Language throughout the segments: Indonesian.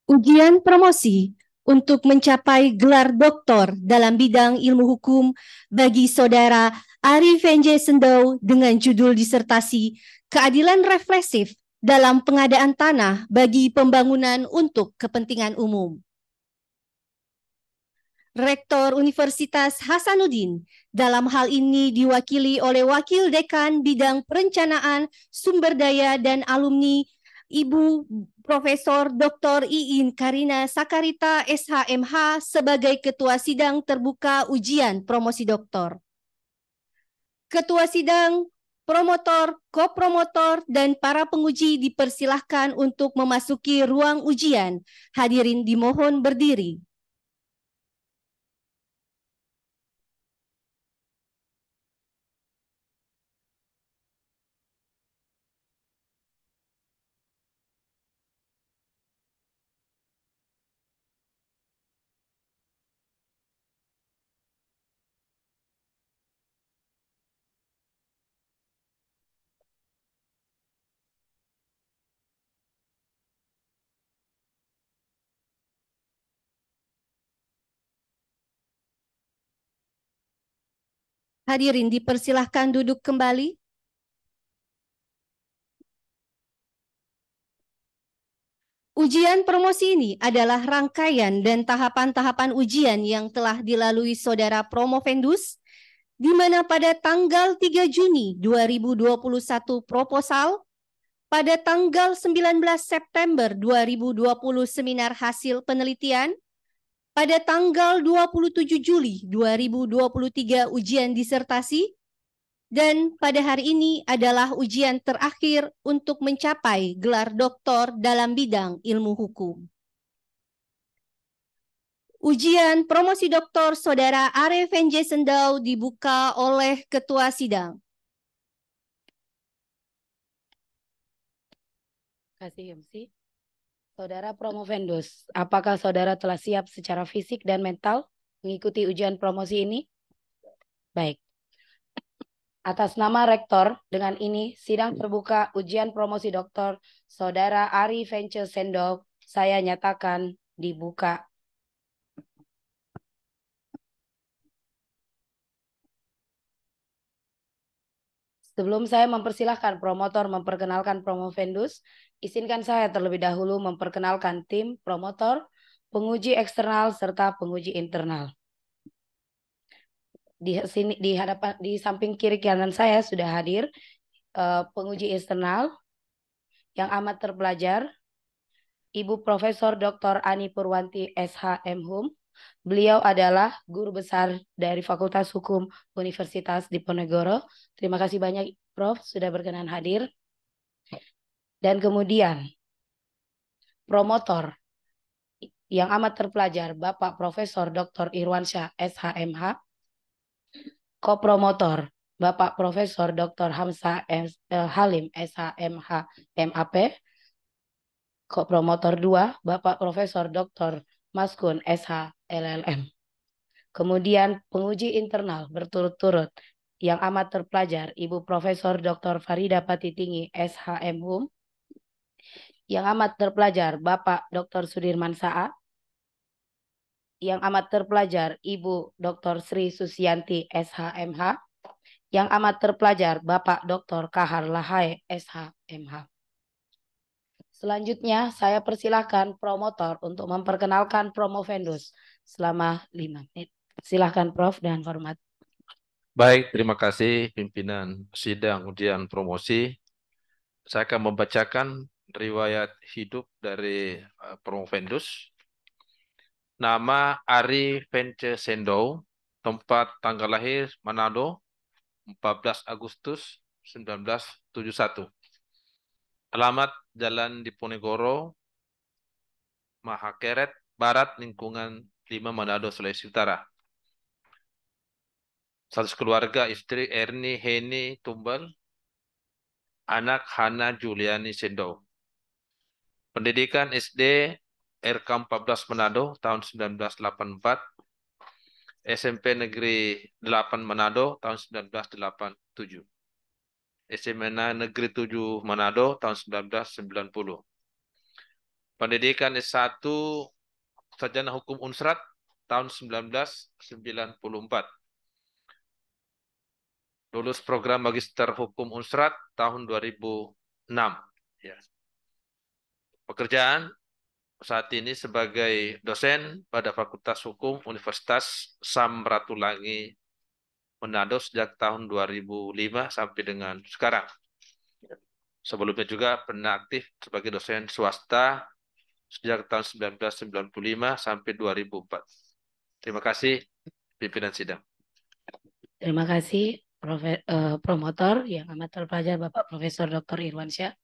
Ujian promosi untuk mencapai gelar doktor dalam bidang ilmu hukum bagi saudara Ari Venje Sendau dengan judul disertasi Keadilan Refleksif dalam Pengadaan Tanah bagi Pembangunan untuk Kepentingan Umum. Rektor Universitas Hasanuddin dalam hal ini diwakili oleh Wakil Dekan Bidang Perencanaan, Sumber Daya dan Alumni Ibu Profesor Dr. Iin Karina Sakarita SHMH sebagai Ketua Sidang Terbuka Ujian Promosi Doktor. Ketua Sidang, promotor, kopromotor, dan para penguji dipersilahkan untuk memasuki ruang ujian. Hadirin dimohon berdiri. Hadirin dipersilahkan duduk kembali. Ujian promosi ini adalah rangkaian dan tahapan-tahapan ujian yang telah dilalui saudara Promovendus, di mana pada tanggal 3 Juni 2021 proposal, pada tanggal 19 September 2020 seminar hasil penelitian, pada tanggal 27 Juli 2023 ujian disertasi, dan pada hari ini adalah ujian terakhir untuk mencapai gelar doktor dalam bidang ilmu hukum. Ujian promosi doktor saudara Ari Venje Sendau dibuka oleh Ketua Sidang. Terima kasih MC. Saudara Promovendus, apakah saudara telah siap secara fisik dan mental mengikuti ujian promosi ini? Baik. Atas nama Rektor, dengan ini sidang terbuka ujian promosi doktor saudara Ari Venje Sendau saya nyatakan dibuka. Sebelum saya mempersilahkan promotor memperkenalkan Promovendus, izinkan saya terlebih dahulu memperkenalkan tim promotor, penguji eksternal, serta penguji internal. Di sini di samping kiri kanan saya sudah hadir penguji eksternal yang amat terpelajar, Ibu Profesor Dr. Ani Purwanti SHM Hum. Beliau adalah guru besar dari Fakultas Hukum Universitas Diponegoro. Terima kasih banyak Prof sudah berkenan hadir. Dan kemudian promotor yang amat terpelajar Bapak Profesor Dr. Irwansyah SHMH. Kopromotor Bapak Profesor Dr. Hamzah Halim SHMH MAP. Kopromotor 2 Bapak Profesor Dr. Maskun SH LLM. Kemudian penguji internal berturut-turut yang amat terpelajar Ibu Profesor Dr. Farida Patitinggi SHM Hum. Yang amat terpelajar Bapak Dr. Sudirman Sa'a. Yang amat terpelajar Ibu Dr. Sri Susianti SHMH. Yang amat terpelajar Bapak Dr. Kahar Lahai SHMH. Selanjutnya saya persilahkan promotor untuk memperkenalkan Promovendus selama 5 menit. Silahkan Prof dan hormat. Baik, terima kasih pimpinan sidang ujian promosi. Saya akan membacakan riwayat hidup dari Promovendus. Nama Ari Venje Sendau, tempat tanggal lahir Manado, 14 Agustus 1971. Alamat Jalan Diponegoro, Mahakeret Barat, lingkungan 5 Manado, Sulawesi Utara. Status keluarga, istri Erni Heni Tumbal, anak Hana Juliani Sendau. Pendidikan SD RK 14 Manado tahun 1984, SMP Negeri 8 Manado tahun 1987, SMA Negeri 7 Manado tahun 1990. Pendidikan S1 Sarjana Hukum Unsrat tahun 1994. Lulus program Magister Hukum Unsrat tahun 2006. Ya. Pekerjaan saat ini sebagai dosen pada Fakultas Hukum Universitas Samratulangi Manado sejak tahun 2005 sampai dengan sekarang. Sebelumnya juga pernah aktif sebagai dosen swasta sejak tahun 1995 sampai 2004. Terima kasih pimpinan sidang. Terima kasih promotor yang amat terpelajar Bapak Profesor Dr. Irwansyah.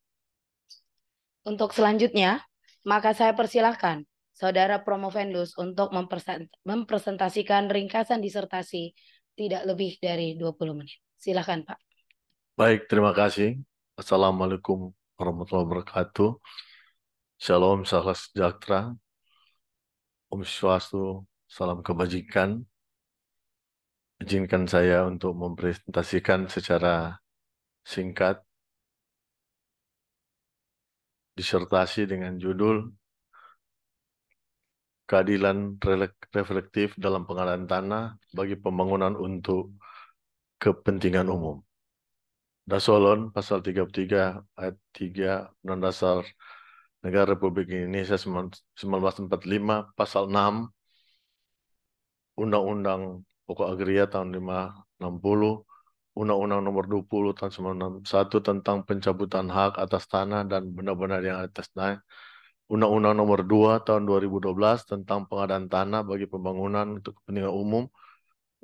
Untuk selanjutnya, maka saya persilahkan Saudara Promovendus untuk mempresentasikan ringkasan disertasi tidak lebih dari 20 menit. Silakan Pak. Baik, terima kasih. Assalamualaikum warahmatullahi wabarakatuh. Shalom, salam sejahtera. Om Swastiastu, salam kebajikan. Izinkan saya untuk mempresentasikan secara singkat disertasi dengan judul Keadilan Reflektif dalam Pengadaan Tanah bagi Pembangunan untuk Kepentingan Umum. Dasolon pasal 33 ayat 3 Undang Dasar Negara Republik Indonesia 1945 pasal 6 Undang-Undang Pokok Agraria tahun 560, Undang-Undang Nomor 20 tahun 1961 tentang pencabutan hak atas tanah dan benda-benda yang atas tanah, Undang-Undang Nomor 2 tahun 2012 tentang pengadaan tanah bagi pembangunan untuk kepentingan umum,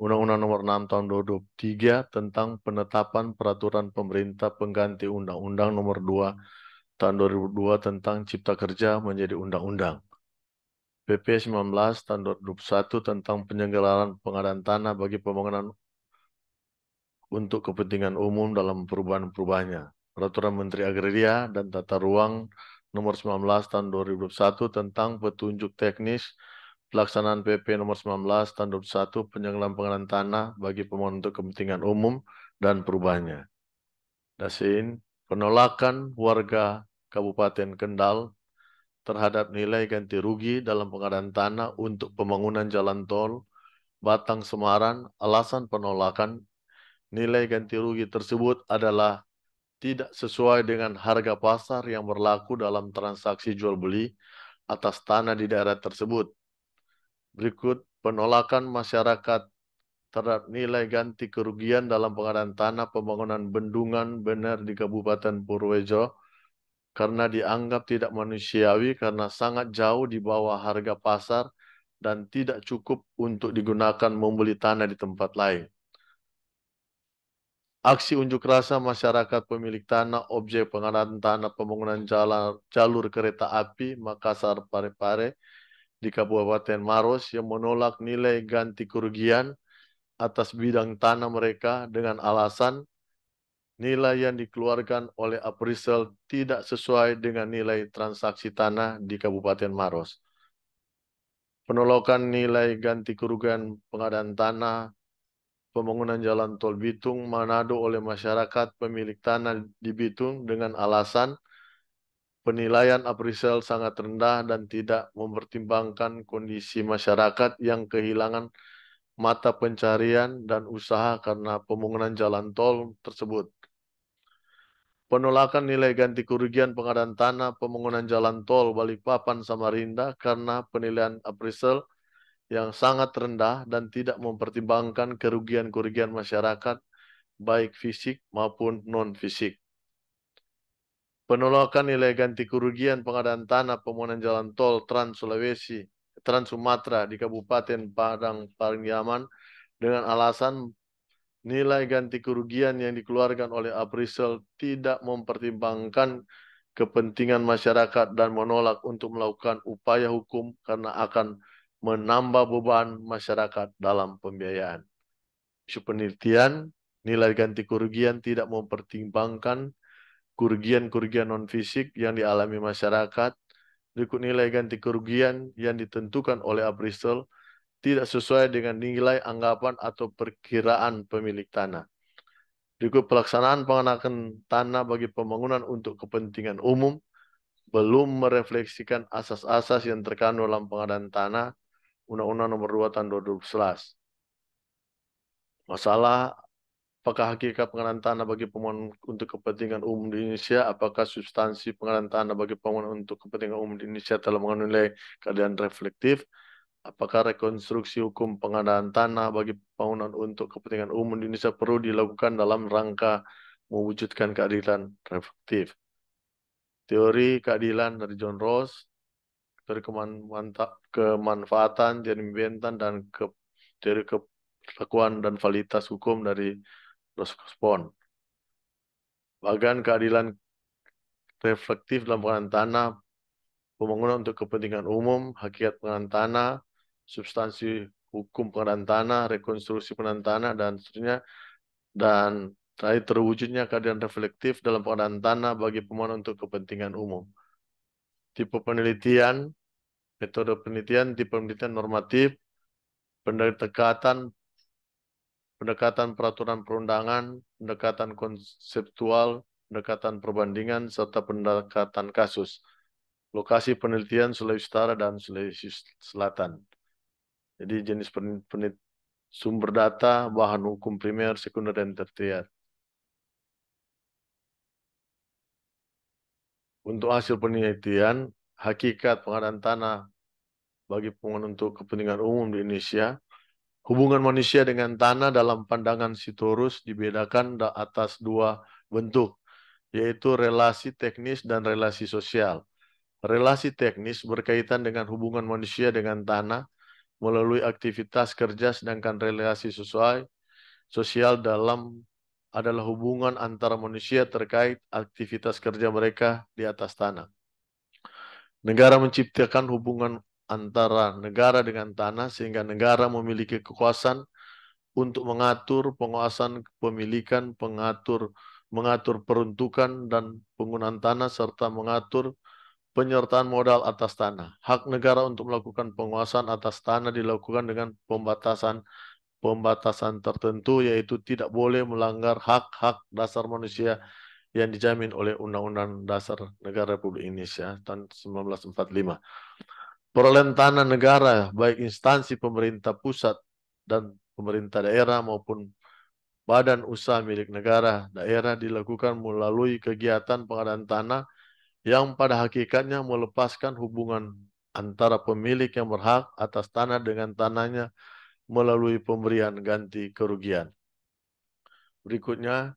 Undang-Undang Nomor 6 tahun 2003 tentang penetapan peraturan pemerintah pengganti Undang-Undang Nomor 2 tahun 2002 tentang Cipta Kerja menjadi undang-undang. PP 19 tahun 2021 tentang penyelenggaraan pengadaan tanah bagi pembangunan untuk kepentingan umum dalam perubahan-perubahannya. Peraturan Menteri Agraria dan Tata Ruang Nomor 19 tahun 2021 tentang petunjuk teknis pelaksanaan PP Nomor 19 tahun 2021 penyelenggaraan pengadaan tanah bagi pembangunan untuk kepentingan umum dan perubahannya. Dasin, penolakan warga Kabupaten Kendal terhadap nilai ganti rugi dalam pengadaan tanah untuk pembangunan jalan tol Batang Semarang. Alasan penolakan nilai ganti rugi tersebut adalah tidak sesuai dengan harga pasar yang berlaku dalam transaksi jual beli atas tanah di daerah tersebut. Berikut penolakan masyarakat terhadap nilai ganti kerugian dalam pengadaan tanah pembangunan bendungan bener di Kabupaten Purworejo karena dianggap tidak manusiawi karena sangat jauh di bawah harga pasar dan tidak cukup untuk digunakan membeli tanah di tempat lain. Aksi unjuk rasa masyarakat pemilik tanah objek pengadaan tanah pembangunan jalur kereta api Makassar Parepare di Kabupaten Maros yang menolak nilai ganti kerugian atas bidang tanah mereka dengan alasan nilai yang dikeluarkan oleh appraisal tidak sesuai dengan nilai transaksi tanah di Kabupaten Maros. Penolakan nilai ganti kerugian pengadaan tanah pembangunan jalan tol Bitung Manado oleh masyarakat pemilik tanah di Bitung dengan alasan penilaian appraisal sangat rendah dan tidak mempertimbangkan kondisi masyarakat yang kehilangan mata pencarian dan usaha karena pembangunan jalan tol tersebut. Penolakan nilai ganti kerugian pengadaan tanah pembangunan jalan tol Balikpapan Samarinda karena penilaian appraisal yang sangat rendah dan tidak mempertimbangkan kerugian-kerugian masyarakat baik fisik maupun non-fisik. Penolakan nilai ganti kerugian pengadaan tanah pembangunan jalan tol Trans Sumatera di Kabupaten Padang Pariaman dengan alasan nilai ganti kerugian yang dikeluarkan oleh appraisal tidak mempertimbangkan kepentingan masyarakat dan menolak untuk melakukan upaya hukum karena akan menambah beban masyarakat dalam pembiayaan. Isu penelitian, nilai ganti kerugian tidak mempertimbangkan kerugian-kerugian non-fisik yang dialami masyarakat. Berikut nilai ganti kerugian yang ditentukan oleh appraisal tidak sesuai dengan nilai anggapan atau perkiraan pemilik tanah. Berikut pelaksanaan pengadaan tanah bagi pembangunan untuk kepentingan umum belum merefleksikan asas-asas yang terkandung dalam pengadaan tanah Undang-Undang Nomor 2 Tahun 2011. Masalah apakah hakikat pengadaan tanah bagi pemohon untuk kepentingan umum di Indonesia, apakah substansi pengadaan tanah bagi pemohon untuk kepentingan umum di Indonesia telah mengandung nilai keadilan reflektif, apakah rekonstruksi hukum pengadaan tanah bagi bangunan untuk kepentingan umum di Indonesia perlu dilakukan dalam rangka mewujudkan keadilan reflektif. Teori keadilan dari John Rawls, teori kemanfaatan, Jeremy Bentham, dan teori kelakuan dan validitas hukum dari Roscoe. Bagian keadilan reflektif dalam pengadaan tanah, pembangunan untuk kepentingan umum, hakikat pengadaan tanah, substansi hukum pengadaan tanah, rekonstruksi pengadaan tanah, dan seterusnya. Dan terakhir, terwujudnya keadilan reflektif dalam pengadaan tanah bagi pemohon untuk kepentingan umum. Tipe penelitian, metode penelitian, tipe penelitian normatif, pendekatan peraturan perundangan, pendekatan konseptual, pendekatan perbandingan, serta pendekatan kasus. Lokasi penelitian Sulawesi Utara dan Sulawesi Selatan. Jadi jenis sumber data, bahan hukum primer, sekunder, dan tersier. Untuk hasil penelitian, hakikat pengadaan tanah bagi pemohon untuk kepentingan umum di Indonesia, hubungan manusia dengan tanah dalam pandangan Sitorus dibedakan atas dua bentuk, yaitu relasi teknis dan relasi sosial. Relasi teknis berkaitan dengan hubungan manusia dengan tanah melalui aktivitas kerja, sedangkan relasi sosial adalah hubungan antara manusia terkait aktivitas kerja mereka di atas tanah. Negara menciptakan hubungan antara negara dengan tanah sehingga negara memiliki kekuasaan untuk mengatur penguasaan kepemilikan, mengatur peruntukan dan penggunaan tanah, serta mengatur penyertaan modal atas tanah. Hak negara untuk melakukan penguasaan atas tanah dilakukan dengan pembatasan tertentu, yaitu tidak boleh melanggar hak-hak dasar manusia yang dijamin oleh Undang-Undang Dasar Negara Republik Indonesia tahun 1945. Perolehan tanah negara, baik instansi pemerintah pusat dan pemerintah daerah maupun badan usaha milik negara daerah, dilakukan melalui kegiatan pengadaan tanah yang pada hakikatnya melepaskan hubungan antara pemilik yang berhak atas tanah dengan tanahnya melalui pemberian ganti kerugian. Berikutnya,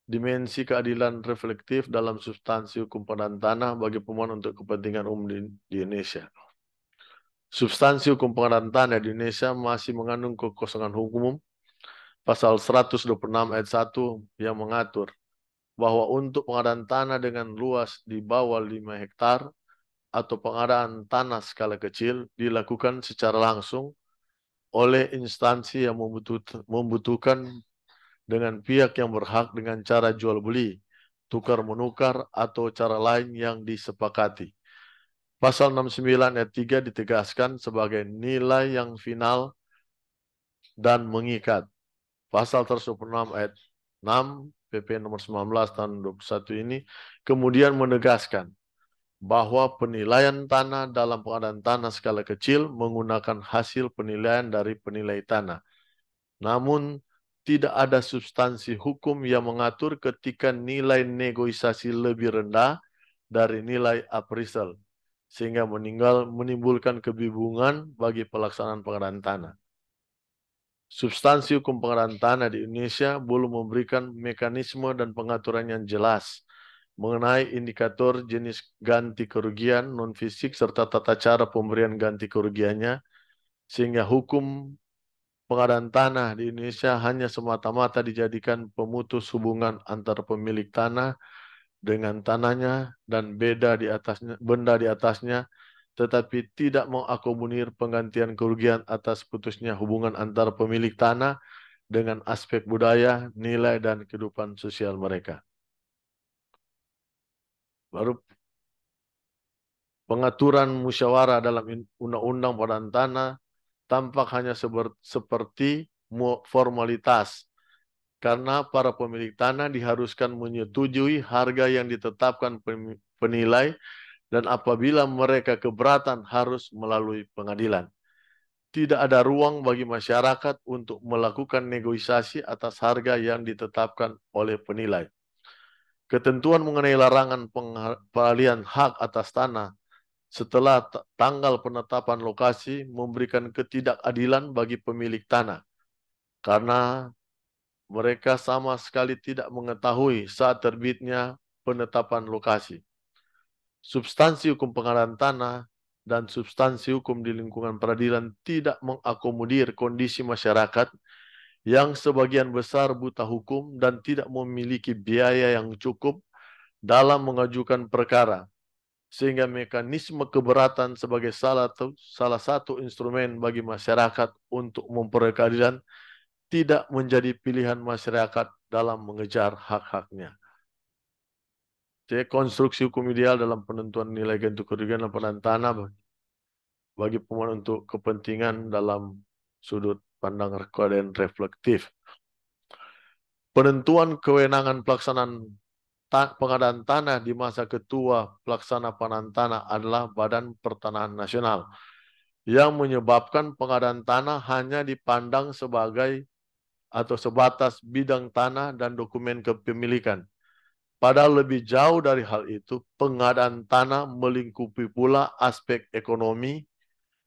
dimensi keadilan reflektif dalam substansi hukum pengadaan tanah bagi pemohon untuk kepentingan umum di Indonesia. Substansi hukum pengadaan tanah di Indonesia masih mengandung kekosongan hukum. Pasal 126 ayat 1 yang mengatur bahwa untuk pengadaan tanah dengan luas di bawah 5 hektar atau pengadaan tanah skala kecil dilakukan secara langsung oleh instansi yang membutuhkan dengan pihak yang berhak dengan cara jual beli, tukar menukar, atau cara lain yang disepakati. Pasal 69 ayat 3 ditegaskan sebagai nilai yang final dan mengikat. Pasal 126 ayat 6 PP nomor 19 tahun 21 ini kemudian menegaskan bahwa penilaian tanah dalam pengadaan tanah skala kecil menggunakan hasil penilaian dari penilai tanah. Namun, tidak ada substansi hukum yang mengatur ketika nilai negosiasi lebih rendah dari nilai appraisal, sehingga menimbulkan kebingungan bagi pelaksanaan pengadaan tanah. Substansi hukum pengadaan tanah di Indonesia belum memberikan mekanisme dan pengaturan yang jelas mengenai indikator jenis ganti kerugian non-fisik serta tata cara pemberian ganti kerugiannya, sehingga hukum pengadaan tanah di Indonesia hanya semata-mata dijadikan pemutus hubungan antara pemilik tanah dengan tanahnya dan benda di atasnya, tetapi tidak mengakomodir penggantian kerugian atas putusnya hubungan antara pemilik tanah dengan aspek budaya, nilai, dan kehidupan sosial mereka. Baru pengaturan musyawarah dalam undang-undang pengadaan tanah tampak hanya seperti formalitas, karena para pemilik tanah diharuskan menyetujui harga yang ditetapkan penilai dan apabila mereka keberatan harus melalui pengadilan. Tidak ada ruang bagi masyarakat untuk melakukan negosiasi atas harga yang ditetapkan oleh penilai. Ketentuan mengenai larangan pengalihan hak atas tanah setelah tanggal penetapan lokasi memberikan ketidakadilan bagi pemilik tanah, karena mereka sama sekali tidak mengetahui saat terbitnya penetapan lokasi. Substansi hukum pengadaan tanah dan substansi hukum di lingkungan peradilan tidak mengakomodir kondisi masyarakat yang sebagian besar buta hukum dan tidak memiliki biaya yang cukup dalam mengajukan perkara, sehingga mekanisme keberatan sebagai salah satu instrumen bagi masyarakat untuk memperoleh keadilan tidak menjadi pilihan masyarakat dalam mengejar hak-haknya. Jadi konstruksi hukum ideal dalam penentuan nilai ganti kerugian dan pengadaan tanah bagi pemohon untuk kepentingan dalam sudut pandang keadaan reflektif. Penentuan kewenangan pelaksanaan pengadaan tanah di masa Ketua Pelaksana Pengadaan Tanah adalah Badan Pertanahan Nasional, yang menyebabkan pengadaan tanah hanya dipandang sebagai atau sebatas bidang tanah dan dokumen kepemilikan. Padahal lebih jauh dari hal itu, pengadaan tanah melingkupi pula aspek ekonomi,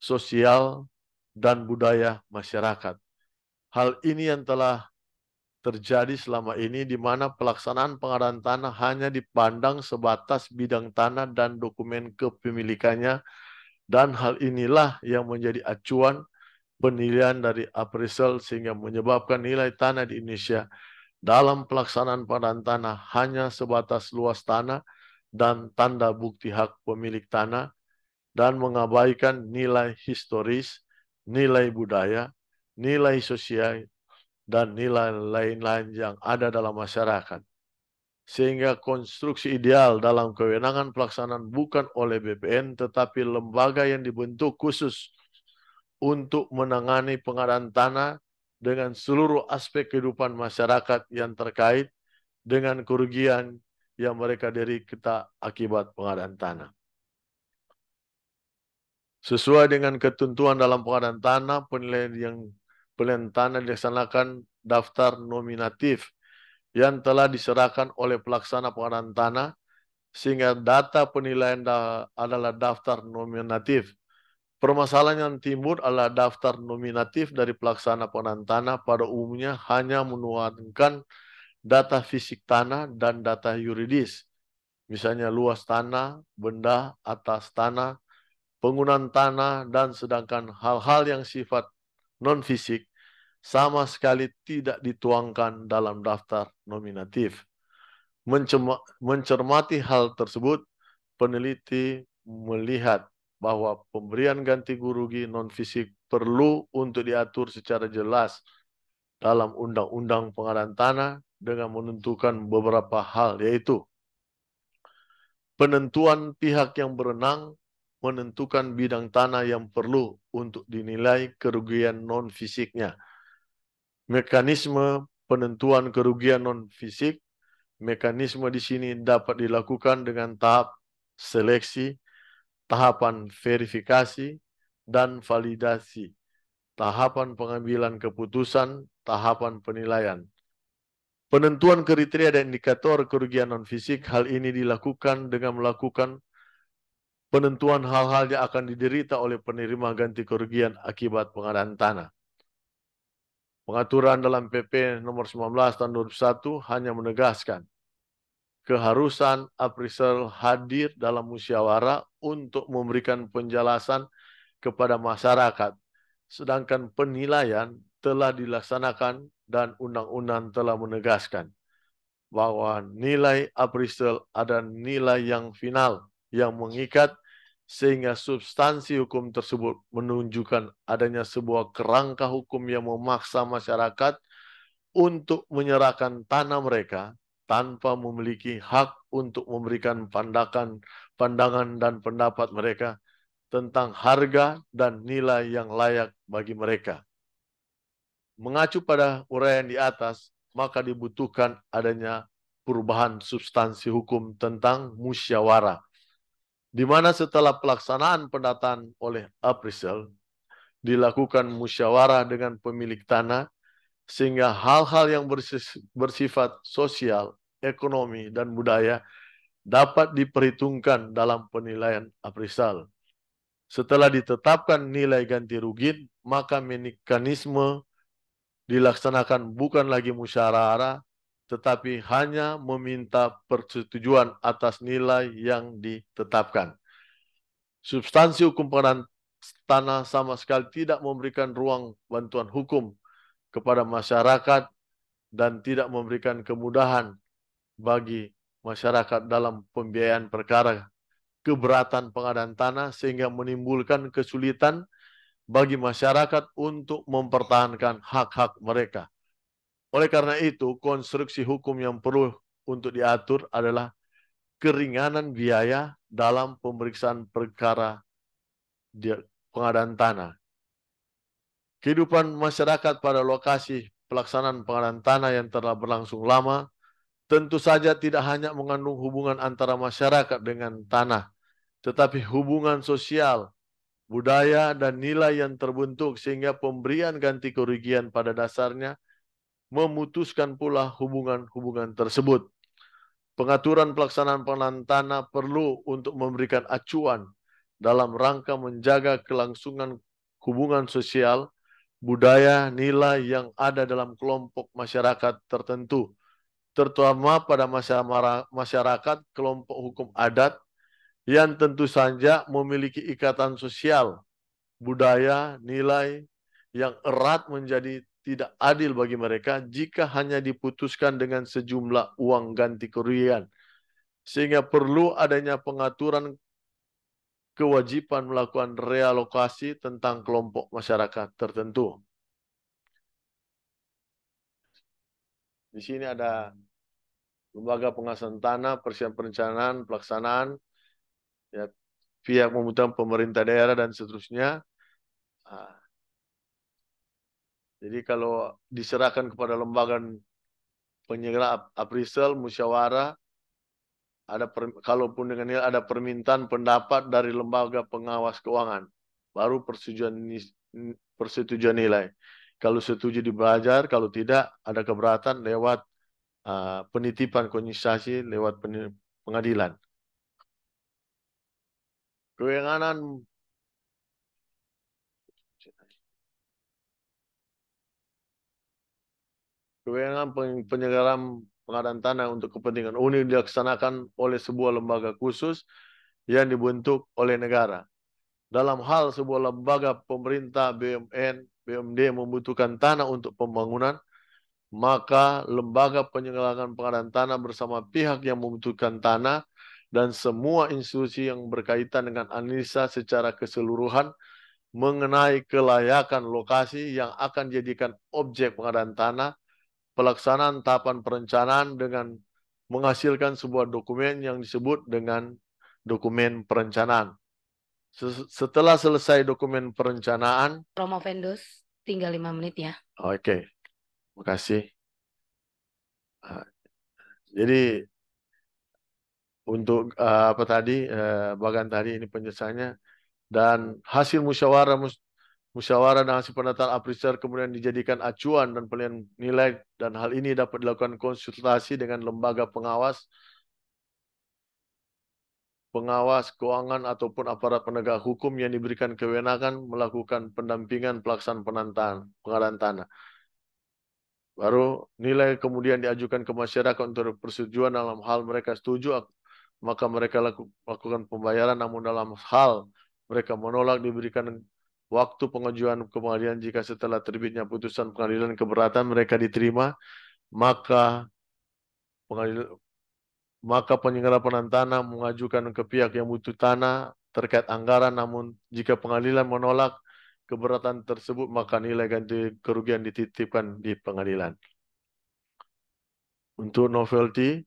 sosial, dan budaya masyarakat. Hal ini yang telah terjadi selama ini, di mana pelaksanaan pengadaan tanah hanya dipandang sebatas bidang tanah dan dokumen kepemilikannya, dan hal inilah yang menjadi acuan penilaian dari appraisal sehingga menyebabkan nilai tanah di Indonesia dalam pelaksanaan pengadaan tanah hanya sebatas luas tanah dan tanda bukti hak pemilik tanah, dan mengabaikan nilai historis, nilai budaya, nilai sosial, dan nilai lain-lain yang ada dalam masyarakat. Sehingga konstruksi ideal dalam kewenangan pelaksanaan bukan oleh BPN, tetapi lembaga yang dibentuk khusus untuk menangani pengadaan tanah dengan seluruh aspek kehidupan masyarakat yang terkait dengan kerugian yang mereka derita akibat pengadaan tanah. Sesuai dengan ketentuan dalam pengadaan tanah, penilaian tanah dilaksanakan daftar nominatif yang telah diserahkan oleh pelaksana pengadaan tanah, sehingga data penilaian adalah daftar nominatif. Permasalahan yang timbul adalah daftar nominatif dari pelaksana pengadaan tanah pada umumnya hanya menuangkan data fisik tanah dan data yuridis, misalnya luas tanah, benda atas tanah, penggunaan tanah, dan sedangkan hal-hal yang sifat non-fisik sama sekali tidak dituangkan dalam daftar nominatif. Mencermati hal tersebut, peneliti melihat bahwa pemberian ganti rugi non-fisik perlu untuk diatur secara jelas dalam Undang-Undang Pengadaan Tanah dengan menentukan beberapa hal, yaitu penentuan pihak yang berwenang menentukan bidang tanah yang perlu untuk dinilai kerugian non-fisiknya. Mekanisme penentuan kerugian non-fisik, mekanisme di sini dapat dilakukan dengan tahap seleksi, tahapan verifikasi, dan validasi, tahapan pengambilan keputusan, tahapan penilaian. Penentuan kriteria dan indikator kerugian non-fisik, hal ini dilakukan dengan melakukan penentuan hal-hal yang akan diderita oleh penerima ganti kerugian akibat pengadaan tanah. Pengaturan dalam PP nomor 19 tahun 2001 hanya menegaskan keharusan appraisal hadir dalam musyawarah untuk memberikan penjelasan kepada masyarakat, sedangkan penilaian telah dilaksanakan dan undang-undang telah menegaskan bahwa nilai appraisal ada nilai yang final yang mengikat, sehingga substansi hukum tersebut menunjukkan adanya sebuah kerangka hukum yang memaksa masyarakat untuk menyerahkan tanah mereka tanpa memiliki hak untuk memberikan pandangan dan pendapat mereka tentang harga dan nilai yang layak bagi mereka. Mengacu pada uraian di atas, maka dibutuhkan adanya perubahan substansi hukum tentang musyawarah. di mana setelah pelaksanaan pendataan oleh appraisal, dilakukan musyawarah dengan pemilik tanah, sehingga hal-hal yang bersifat sosial, ekonomi, dan budaya dapat diperhitungkan dalam penilaian appraisal. Setelah ditetapkan nilai ganti rugi, maka mekanisme dilaksanakan bukan lagi musyawarah, tetapi hanya meminta persetujuan atas nilai yang ditetapkan. Substansi hukum pengadaan tanah sama sekali tidak memberikan ruang bantuan hukum kepada masyarakat dan tidak memberikan kemudahan bagi masyarakat dalam pembiayaan perkara keberatan pengadaan tanah, sehingga menimbulkan kesulitan bagi masyarakat untuk mempertahankan hak-hak mereka. Oleh karena itu, konstruksi hukum yang perlu untuk diatur adalah keringanan biaya dalam pemeriksaan perkara pengadaan tanah. Kehidupan masyarakat pada lokasi pelaksanaan pengadaan tanah yang telah berlangsung lama tentu saja tidak hanya mengandung hubungan antara masyarakat dengan tanah, tetapi hubungan sosial, budaya, dan nilai yang terbentuk sehingga pemberian ganti kerugian pada dasarnya memutuskan pula hubungan-hubungan tersebut. Pengaturan pelaksanaan pengadaan tanah perlu untuk memberikan acuan dalam rangka menjaga kelangsungan hubungan sosial, budaya, nilai yang ada dalam kelompok masyarakat tertentu, terutama pada masyarakat kelompok hukum adat yang tentu saja memiliki ikatan sosial, budaya, nilai yang erat menjadi tidak adil bagi mereka jika hanya diputuskan dengan sejumlah uang ganti kerugian. Sehingga perlu adanya pengaturan kewajiban melakukan realokasi tentang kelompok masyarakat tertentu. Di sini ada lembaga pengawasan tanah, persiapan perencanaan, pelaksanaan, ya, pihak memutuskan pemerintah daerah dan seterusnya. Jadi kalau diserahkan kepada lembaga penyelenggara appraisal, musyawarah, kalaupun dengan ini ada permintaan pendapat dari lembaga pengawas keuangan, baru persetujuan nilai. Kalau setuju dibelajar, kalau tidak ada keberatan lewat penitipan konsinyasi lewat pengadilan. Kewenangan penyelenggaraan pengadaan tanah untuk kepentingan umum dilaksanakan oleh sebuah lembaga khusus yang dibentuk oleh negara. Dalam hal sebuah lembaga pemerintah BUMN, BUMD membutuhkan tanah untuk pembangunan, maka lembaga penyelenggaraan pengadaan tanah bersama pihak yang membutuhkan tanah dan semua institusi yang berkaitan dengan analisa secara keseluruhan mengenai kelayakan lokasi yang akan dijadikan objek pengadaan tanah, pelaksanaan tahapan perencanaan dengan menghasilkan sebuah dokumen yang disebut dengan dokumen perencanaan. Setelah selesai dokumen perencanaan, Promovendus, tinggal 5 menit ya. Oke, terima kasih. Jadi untuk apa tadi bagian tadi ini penjelasannya, dan hasil musyawarah dan hasil pendataan appraisal kemudian dijadikan acuan dan penilaian nilai, dan hal ini dapat dilakukan konsultasi dengan lembaga pengawas keuangan ataupun aparat penegak hukum yang diberikan kewenangan melakukan pendampingan pelaksanaan pengadaan tanah. Baru nilai kemudian diajukan ke masyarakat untuk persetujuan. Dalam hal mereka setuju, maka mereka lakukan pembayaran. Namun dalam hal mereka menolak, diberikan waktu pengajuan ke pengadilan. Jika setelah terbitnya putusan pengadilan keberatan mereka diterima, maka penyelenggara pengadaan tanah mengajukan ke pihak yang butuh tanah terkait anggaran. Namun jika pengadilan menolak keberatan tersebut, maka nilai ganti kerugian dititipkan di pengadilan. Untuk novelty,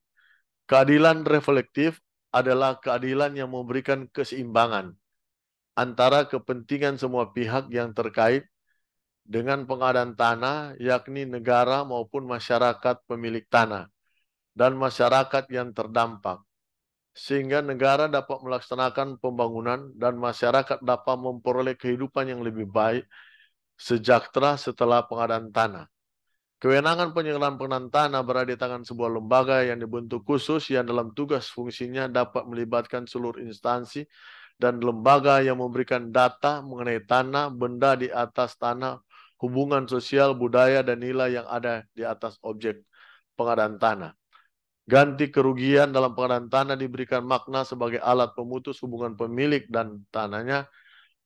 keadilan reflektif adalah keadilan yang memberikan keseimbangan antara kepentingan semua pihak yang terkait dengan pengadaan tanah, yakni negara maupun masyarakat pemilik tanah dan masyarakat yang terdampak. sehingga negara dapat melaksanakan pembangunan dan masyarakat dapat memperoleh kehidupan yang lebih baik, sejahtera setelah pengadaan tanah. Kewenangan pengelolaan tanah berada di tangan sebuah lembaga yang dibentuk khusus yang dalam tugas fungsinya dapat melibatkan seluruh instansi dan lembaga yang memberikan data mengenai tanah, benda di atas tanah, hubungan sosial, budaya, dan nilai yang ada di atas objek pengadaan tanah. Ganti kerugian dalam pengadaan tanah diberikan makna sebagai alat pemutus hubungan pemilik dan tanahnya,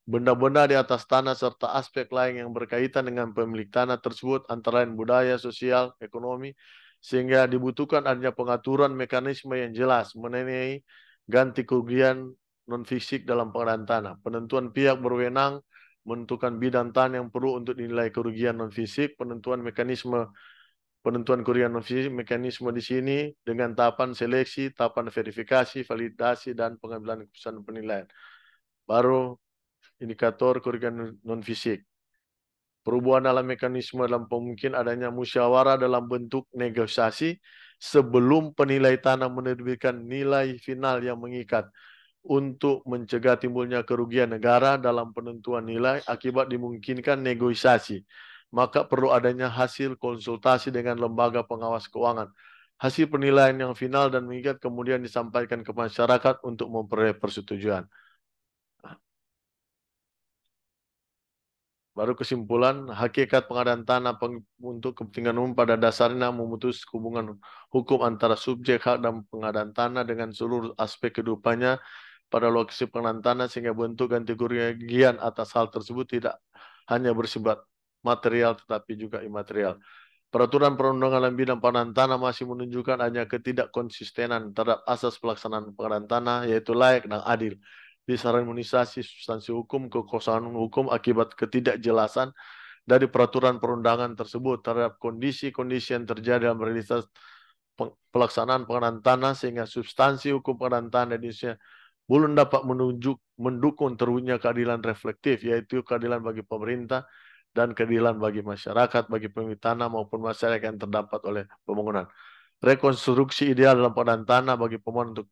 benda-benda di atas tanah serta aspek lain yang berkaitan dengan pemilik tanah tersebut antara lain budaya, sosial, ekonomi, sehingga dibutuhkan adanya pengaturan mekanisme yang jelas mengenai ganti kerugian non-fisik dalam pengadaan tanah. Penentuan pihak berwenang menentukan bidang tanah yang perlu untuk dinilai kerugian non-fisik, penentuan kerugian non-fisik, mekanisme di sini dengan tahapan seleksi, tahapan verifikasi, validasi, dan pengambilan keputusan penilaian. Baru indikator kerugian non-fisik. Perubahan dalam mekanisme dalam pemungkin adanya musyawarah dalam bentuk negosiasi sebelum penilai tanah menerbitkan nilai final yang mengikat untuk mencegah timbulnya kerugian negara dalam penentuan nilai akibat dimungkinkan negosiasi. Maka perlu adanya hasil konsultasi dengan lembaga pengawas keuangan. Hasil penilaian yang final dan mengikat kemudian disampaikan ke masyarakat untuk memperoleh persetujuan. Baru kesimpulan, hakikat pengadaan tanah untuk kepentingan umum pada dasarnya memutus hubungan hukum antara subjek hak dan pengadaan tanah dengan seluruh aspek kehidupannya pada lokasi pengadaan tanah sehingga bentuk ganti kerugian atas hal tersebut tidak hanya bersifat material tetapi juga imaterial. Peraturan perundangan dalam bidang pengadaan tanah masih menunjukkan hanya ketidakkonsistenan terhadap asas pelaksanaan pengadaan tanah yaitu layak dan adil. Disharmonisasi substansi hukum, kekosongan hukum akibat ketidakjelasan dari peraturan perundangan tersebut terhadap kondisi-kondisi yang terjadi dalam realitas pelaksanaan pengadaan tanah sehingga substansi hukum pengadaan tanah di Indonesia belum dapat mendukung terwujudnya keadilan reflektif, yaitu keadilan bagi pemerintah dan keadilan bagi masyarakat, bagi pemilik tanah maupun masyarakat yang terdampak oleh pembangunan. Rekonstruksi ideal dalam pengadaan tanah bagi pemohon untuk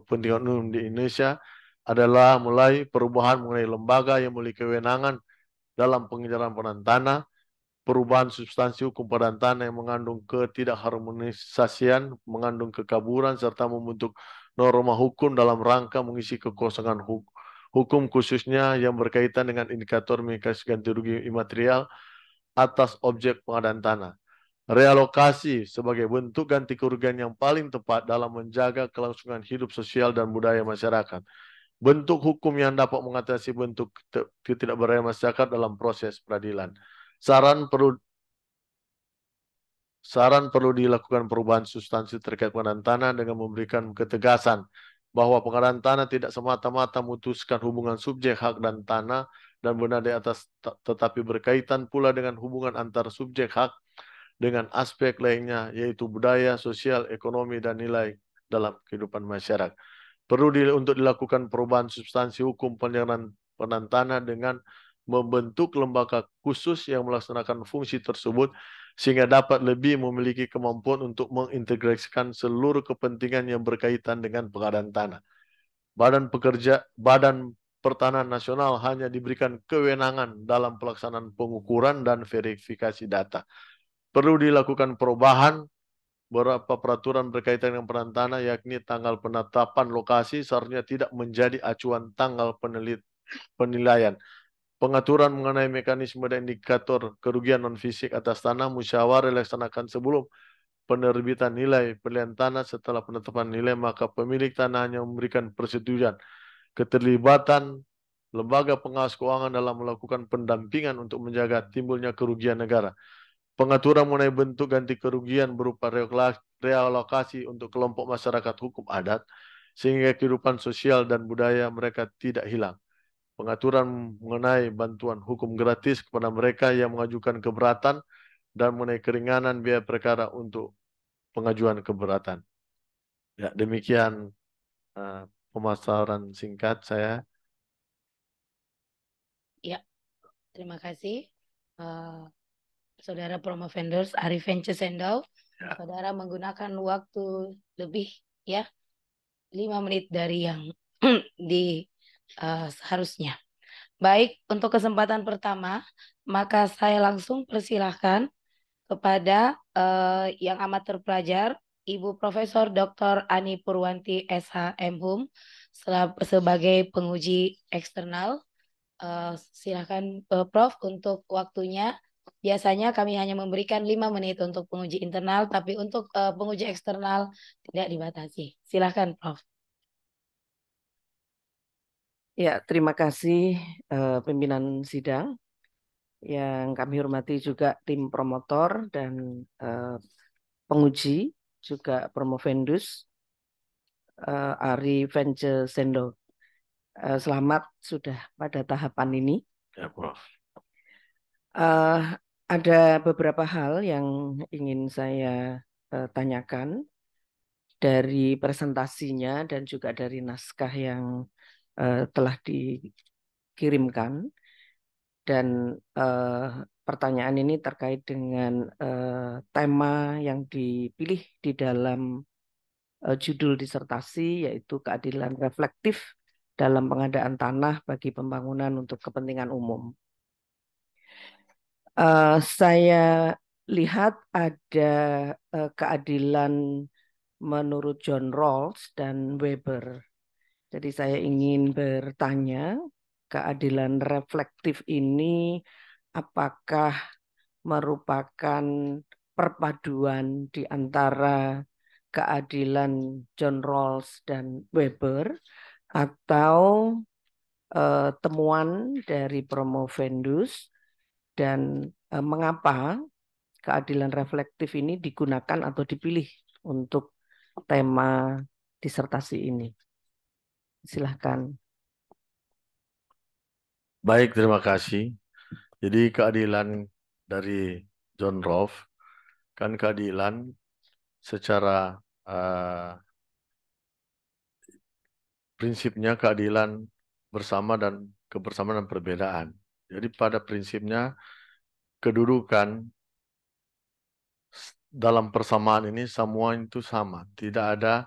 kepentingan umum di Indonesia adalah mulai perubahan mengenai lembaga yang memiliki kewenangan dalam pengejaran pengadaan tanah, perubahan substansi hukum pengadaan tanah yang mengandung ketidakharmonisasian, mengandung kekaburan, serta membentuk norma hukum dalam rangka mengisi kekosongan hukum khususnya yang berkaitan dengan indikator mekanisme ganti rugi imaterial atas objek pengadaan tanah. Realokasi sebagai bentuk ganti kerugian yang paling tepat dalam menjaga kelangsungan hidup sosial dan budaya masyarakat. Bentuk hukum yang dapat mengatasi bentuk ketidakberdayaan masyarakat dalam proses peradilan. Saran perlu dilakukan perubahan substansi terkait pengadaan tanah dengan memberikan ketegasan bahwa pengadaan tanah tidak semata-mata memutuskan hubungan subjek hak dan tanah dan benda di atas, tetapi berkaitan pula dengan hubungan antar subjek hak dengan aspek lainnya yaitu budaya, sosial, ekonomi, dan nilai dalam kehidupan masyarakat. Perlu untuk dilakukan perubahan substansi hukum pengadaan tanah dengan membentuk lembaga khusus yang melaksanakan fungsi tersebut sehingga dapat lebih memiliki kemampuan untuk mengintegrasikan seluruh kepentingan yang berkaitan dengan pengadaan tanah. Badan Pertanahan Nasional hanya diberikan kewenangan dalam pelaksanaan pengukuran dan verifikasi data. Perlu dilakukan perubahan beberapa peraturan berkaitan dengan pengadaan tanah, yakni tanggal penetapan lokasi seharusnya tidak menjadi acuan tanggal penilaian. Pengaturan mengenai mekanisme dan indikator kerugian non-fisik atas tanah musyawarah dilaksanakan sebelum penerbitan nilai pilihan tanah. Setelah penetapan nilai, maka pemilik tanah hanya memberikan persetujuan. Keterlibatan lembaga pengawas keuangan dalam melakukan pendampingan untuk menjaga timbulnya kerugian negara. Pengaturan mengenai bentuk ganti kerugian berupa realokasi untuk kelompok masyarakat hukum adat sehingga kehidupan sosial dan budaya mereka tidak hilang. Pengaturan mengenai bantuan hukum gratis kepada mereka yang mengajukan keberatan dan mengenai keringanan biaya perkara untuk pengajuan keberatan. Ya, demikian pemasaran singkat saya. Ya, terima kasih. Saudara Promovendus Arifin Cesendau, ya. Saudara menggunakan waktu lebih ya 5 menit dari yang di seharusnya. Baik, untuk kesempatan pertama, maka saya langsung persilahkan kepada yang amat terpelajar, Ibu Profesor Dr. Ani Purwanti SH MHum sebagai penguji eksternal. Silakan Prof untuk waktunya. Biasanya kami hanya memberikan 5 menit untuk penguji internal, tapi untuk penguji eksternal tidak dibatasi. Silakan Prof. Ya, terima kasih pimpinan sidang yang kami hormati, juga tim promotor dan penguji, juga Promovendus, Ari Vence Sendo. Selamat sudah pada tahapan ini. Ya, Prof. Ada beberapa hal yang ingin saya tanyakan dari presentasinya dan juga dari naskah yang telah dikirimkan, dan pertanyaan ini terkait dengan tema yang dipilih di dalam judul disertasi, yaitu keadilan reflektif dalam pengadaan tanah bagi pembangunan untuk kepentingan umum. Saya lihat ada keadilan menurut John Rawls dan Weber. Jadi saya ingin bertanya, keadilan reflektif ini apakah merupakan perpaduan di antara keadilan John Rawls dan Weber, atau temuan dari Promovendus, dan mengapa keadilan reflektif ini digunakan atau dipilih untuk tema disertasi ini. Silahkan. Baik, terima kasih. Jadi keadilan dari John Rawls kan keadilan secara prinsipnya keadilan bersama dan kebersamaan dan perbedaan. Jadi pada prinsipnya kedudukan dalam persamaan ini semua itu sama, tidak ada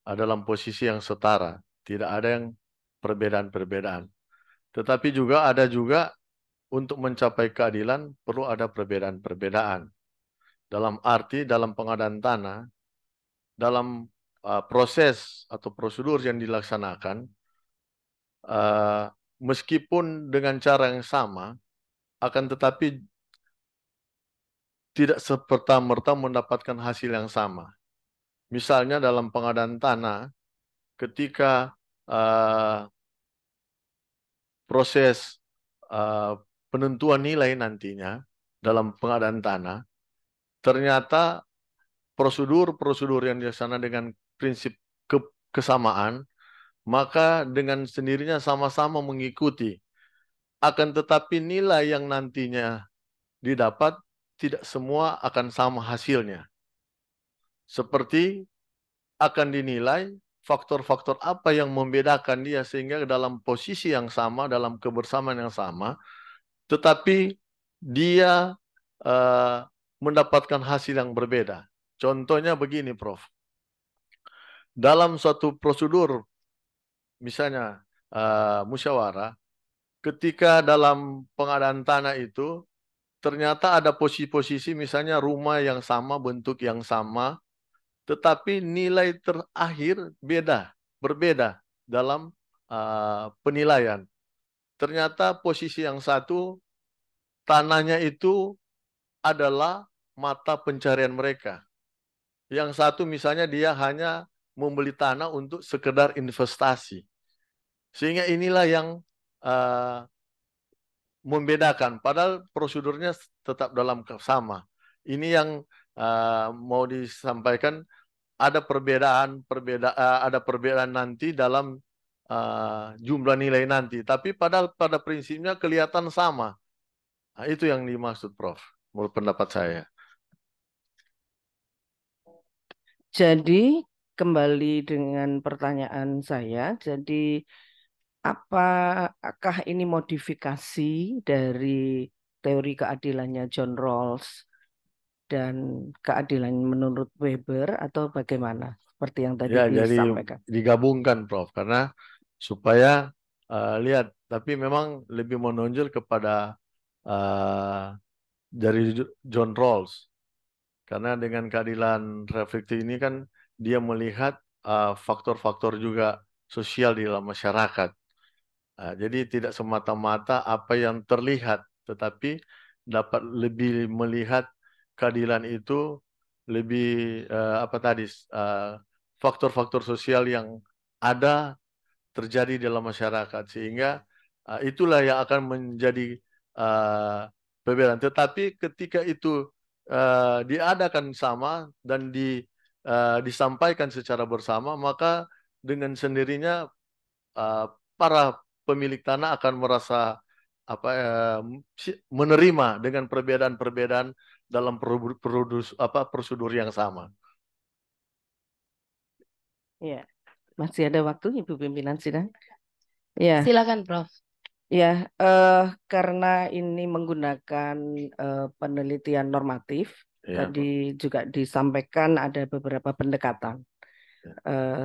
dalam posisi yang setara, tidak ada yang perbedaan-perbedaan. Tetapi juga ada untuk mencapai keadilan perlu ada perbedaan-perbedaan. Dalam arti dalam pengadaan tanah, dalam proses atau prosedur yang dilaksanakan, meskipun dengan cara yang sama, akan tetapi tidak serta-merta mendapatkan hasil yang sama. Misalnya dalam pengadaan tanah, ketika proses penentuan nilai nantinya dalam pengadaan tanah, ternyata prosedur-prosedur yang dilaksanakan dengan prinsip kesamaan, maka dengan sendirinya sama-sama mengikuti. Akan tetapi nilai yang nantinya didapat tidak semua akan sama hasilnya. Seperti akan dinilai faktor-faktor apa yang membedakan dia sehingga dalam posisi yang sama, dalam kebersamaan yang sama, tetapi dia mendapatkan hasil yang berbeda. Contohnya begini, Prof. Dalam suatu prosedur, misalnya musyawarah, ketika dalam pengadaan tanah itu ternyata ada posisi-posisi, misalnya rumah yang sama, bentuk yang sama, tetapi nilai terakhir berbeda dalam penilaian. Ternyata posisi yang satu, tanahnya itu adalah mata pencarian mereka. Yang satu misalnya dia hanya membeli tanah untuk sekedar investasi. Sehingga inilah yang membedakan, padahal prosedurnya tetap dalam sama. Ini yang mau disampaikan, ada perbedaan nanti dalam jumlah nilai nanti, tapi pada prinsipnya kelihatan sama. Nah, itu yang dimaksud, Prof, menurut pendapat saya. Jadi kembali dengan pertanyaan saya, jadi apakah ini modifikasi dari teori keadilannya John Rawls dan keadilan menurut Weber, atau bagaimana, seperti yang tadi Ya, jadi disampaikan. digabungkan, Prof, karena supaya lihat, tapi memang lebih menonjol kepada dari John Rawls, karena dengan keadilan reflektif ini kan dia melihat faktor-faktor juga sosial di dalam masyarakat. Jadi tidak semata-mata apa yang terlihat, tetapi dapat lebih melihat keadilan itu lebih apa tadi faktor-faktor sosial yang ada terjadi dalam masyarakat, sehingga itulah yang akan menjadi perbedaan. Tetapi ketika itu diadakan sama dan disampaikan secara bersama, maka dengan sendirinya para pemilik tanah akan merasa menerima dengan perbedaan-perbedaan dalam prosedur yang sama. Ya, masih ada waktu, Ibu Pimpinan Sidang. Ya, Silakan, Prof. ya, karena ini menggunakan penelitian normatif, Ya, tadi juga disampaikan ada beberapa pendekatan.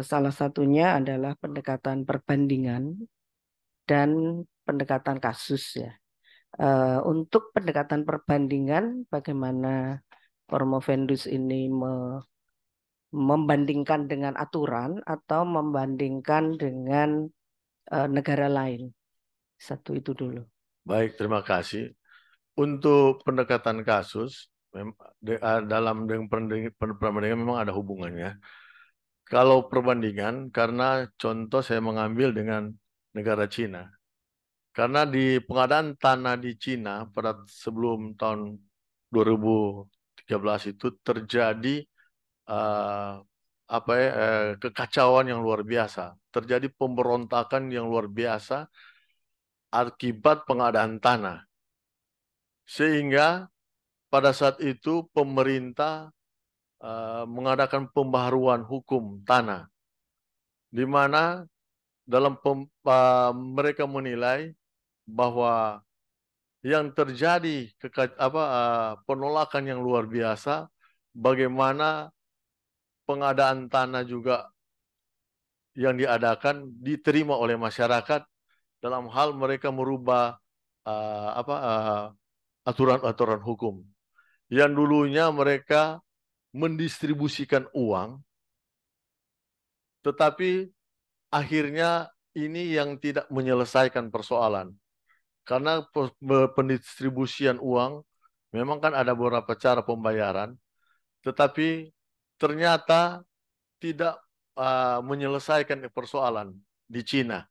Salah satunya adalah pendekatan perbandingan dan pendekatan kasus ya. Untuk pendekatan perbandingan, bagaimana Promovendus ini membandingkan dengan aturan atau membandingkan dengan negara lain. Satu itu dulu. baik, terima kasih. Untuk pendekatan kasus, dalam dengan perbandingan memang ada hubungannya. Kalau perbandingan, karena contoh saya mengambil dengan negara Cina. Karena di pengadaan tanah di Cina pada sebelum tahun 2013 itu terjadi kekacauan yang luar biasa. Terjadi pemberontakan yang luar biasa akibat pengadaan tanah. Sehingga pada saat itu pemerintah mengadakan pembaharuan hukum tanah, di mana dalam mereka menilai bahwa yang terjadi penolakan yang luar biasa, bagaimana pengadaan tanah juga yang diadakan diterima oleh masyarakat dalam hal mereka merubah aturan-aturan hukum. Yang dulunya mereka mendistribusikan uang, tetapi akhirnya ini yang tidak menyelesaikan persoalan. Karena pendistribusian uang, memang kan ada beberapa cara pembayaran, tetapi ternyata tidak menyelesaikan persoalan di Cina.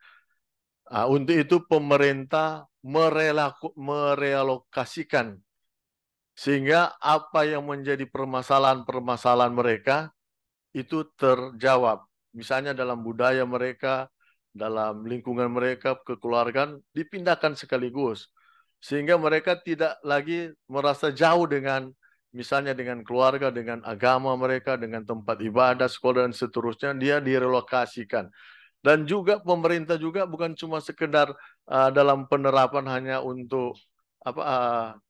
Untuk itu pemerintah merealokasikan, sehingga apa yang menjadi permasalahan-permasalahan mereka itu terjawab. Misalnya dalam budaya mereka, dalam lingkungan mereka, kekeluargaan, dipindahkan sekaligus. Sehingga mereka tidak lagi merasa jauh dengan, misalnya dengan keluarga, dengan agama mereka, dengan tempat ibadah, sekolah, dan seterusnya, dia direlokasikan. Dan juga pemerintah juga bukan cuma sekedar dalam penerapan hanya untuk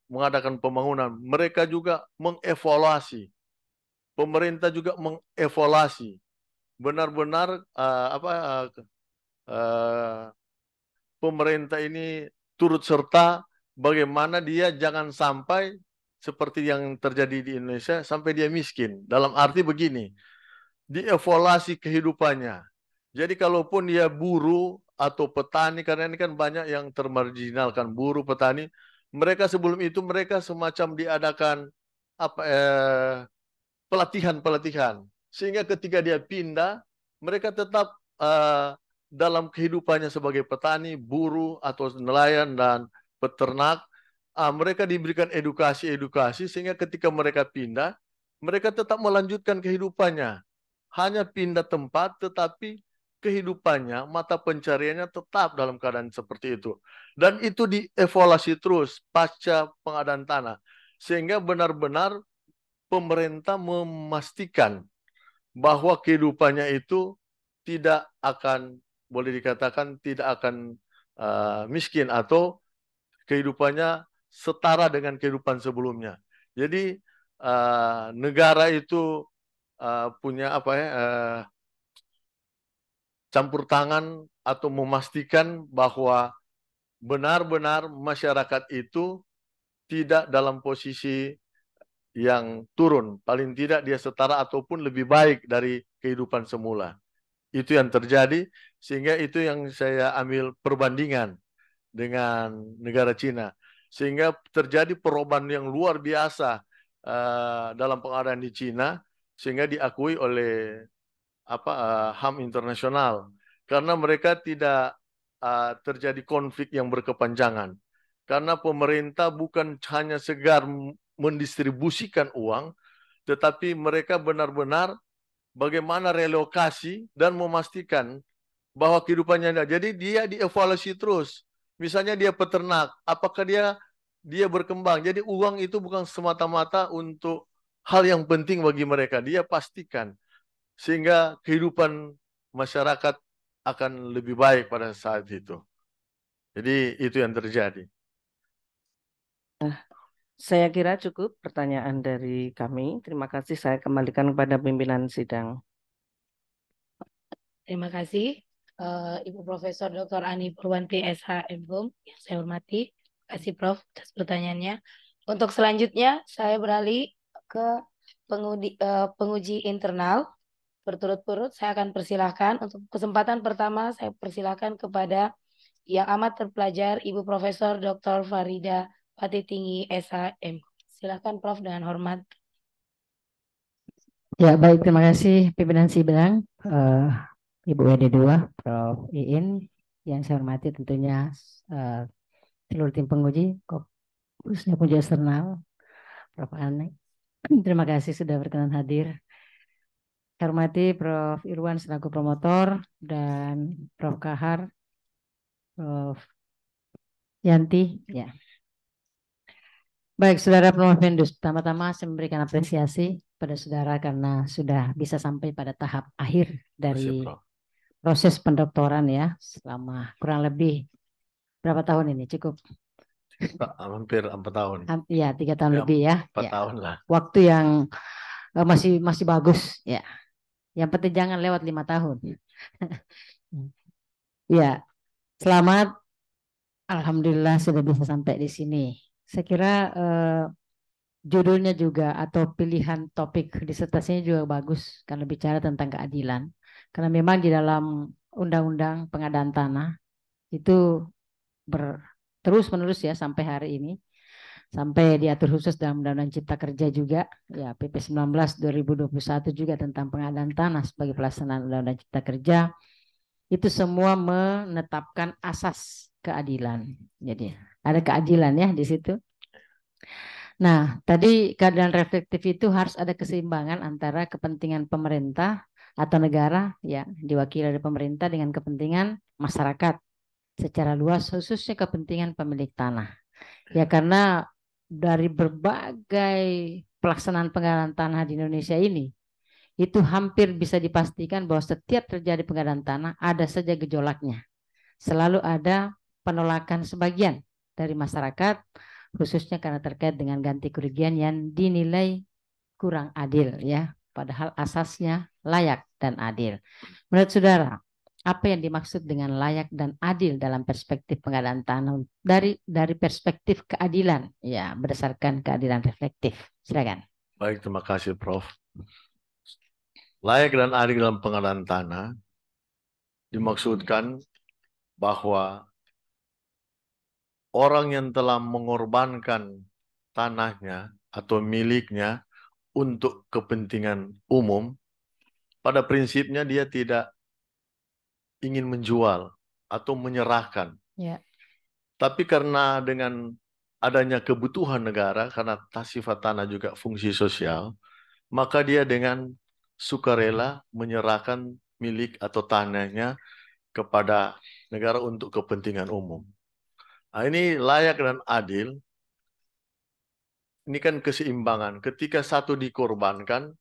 mengadakan pembangunan. Mereka juga mengevaluasi. Pemerintah juga mengevaluasi. Benar-benar pemerintah ini turut serta bagaimana dia jangan sampai seperti yang terjadi di Indonesia sampai dia miskin. Dalam arti begini, dievaluasi kehidupannya. Jadi kalaupun dia buruh atau petani, karena ini kan banyak yang termarginalkan, buruh, petani, mereka sebelum itu mereka semacam diadakan pelatihan-pelatihan. Sehingga ketika dia pindah, mereka tetap dalam kehidupannya sebagai petani, buruh, atau nelayan, dan peternak, mereka diberikan edukasi-edukasi, sehingga ketika mereka pindah, mereka tetap melanjutkan kehidupannya. Hanya pindah tempat, tetapi kehidupannya, mata pencariannya tetap dalam keadaan seperti itu. Dan itu dievaluasi terus pasca pengadaan tanah. Sehingga benar-benar pemerintah memastikan bahwa kehidupannya itu tidak akan, boleh dikatakan tidak akan miskin, atau kehidupannya setara dengan kehidupan sebelumnya. Jadi negara itu punya apa ya, campur tangan atau memastikan bahwa benar-benar masyarakat itu tidak dalam posisi yang turun, paling tidak dia setara ataupun lebih baik dari kehidupan semula. Itu yang terjadi, sehingga itu yang saya ambil perbandingan dengan negara Cina, sehingga terjadi perubahan yang luar biasa dalam pengadaan di Cina, sehingga diakui oleh HAM internasional, karena mereka tidak terjadi konflik yang berkepanjangan, karena pemerintah bukan hanya segar mendistribusikan uang, tetapi mereka benar-benar bagaimana relokasi dan memastikan bahwa kehidupannya ada. Jadi dia dievaluasi terus. Misalnya dia peternak, apakah dia berkembang. Jadi uang itu bukan semata-mata untuk hal yang penting bagi mereka. Dia pastikan sehingga kehidupan masyarakat akan lebih baik pada saat itu. Jadi itu yang terjadi. Saya kira cukup pertanyaan dari kami. Terima kasih. Saya kembalikan kepada pimpinan sidang. Terima kasih Ibu Profesor Dr. Ani Purwanti SH MHum yang saya hormati. Terima kasih Prof atas pertanyaannya. Untuk selanjutnya saya beralih ke penguji internal. Berturut-turut saya akan persilahkan untuk kesempatan pertama saya persilahkan kepada yang amat terpelajar Ibu Profesor Dr. Farida Pati Tinggi SHM. Silakan Prof dengan hormat. Ya, baik, terima kasih pimpinan sidang, Ibu WD2, Prof. Iin, yang saya hormati tentunya seluruh tim penguji, khususnya penguji eksternal, Prof. Ane. Terima kasih sudah berkenan hadir. Saya hormati Prof. Irwan selaku promotor dan Prof. Kahar, Prof. Yanti, ya. Baik, saudara Promovendus, pertama-tama saya memberikan apresiasi pada saudara karena sudah bisa sampai pada tahap akhir dari proses pendoktoran ya, selama kurang lebih berapa tahun ini? Cukup? Hampir 4 tahun. Ya, 3 tahun Ya, lebih ya. 4 tahun lah. Waktu yang masih bagus ya. Yang penting jangan lewat 5 tahun. Ya, selamat. Alhamdulillah sudah bisa sampai di sini. Saya kira judulnya juga atau pilihan topik disertasinya juga bagus karena bicara tentang keadilan. Karena memang di dalam Undang-Undang Pengadaan Tanah itu terus-menerus ya sampai hari ini. Sampai diatur khusus dalam Undang-Undang Cipta Kerja juga, ya PP 19 2021 juga tentang pengadaan tanah sebagai pelaksanaan Undang-Undang Cipta Kerja. Itu semua menetapkan asas keadilan. Jadi ada keadilan ya di situ. Nah, tadi keadilan reflektif itu harus ada keseimbangan antara kepentingan pemerintah atau negara ya diwakili oleh pemerintah dengan kepentingan masyarakat secara luas, khususnya kepentingan pemilik tanah. Ya karena dari berbagai pelaksanaan pengadaan tanah di Indonesia ini, itu hampir bisa dipastikan bahwa setiap terjadi pengadaan tanah ada saja gejolaknya. Selalu ada penolakan sebagian dari masyarakat, khususnya karena terkait dengan ganti kerugian yang dinilai kurang adil ya, padahal asasnya layak dan adil. Menurut saudara, apa yang dimaksud dengan layak dan adil dalam perspektif pengadaan tanah dari perspektif keadilan ya, berdasarkan keadilan reflektif? Silakan. Baik, terima kasih Prof. Layak dan adil dalam pengadaan tanah dimaksudkan bahwa orang yang telah mengorbankan tanahnya atau miliknya untuk kepentingan umum, pada prinsipnya dia tidak ingin menjual atau menyerahkan. Ya. Tapi karena dengan adanya kebutuhan negara, karena sifat tanah juga fungsi sosial, maka dia dengan sukarela menyerahkan milik atau tanahnya kepada negara untuk kepentingan umum. Nah, ini layak dan adil. Ini kan keseimbangan. Ketika satu dikorbankan,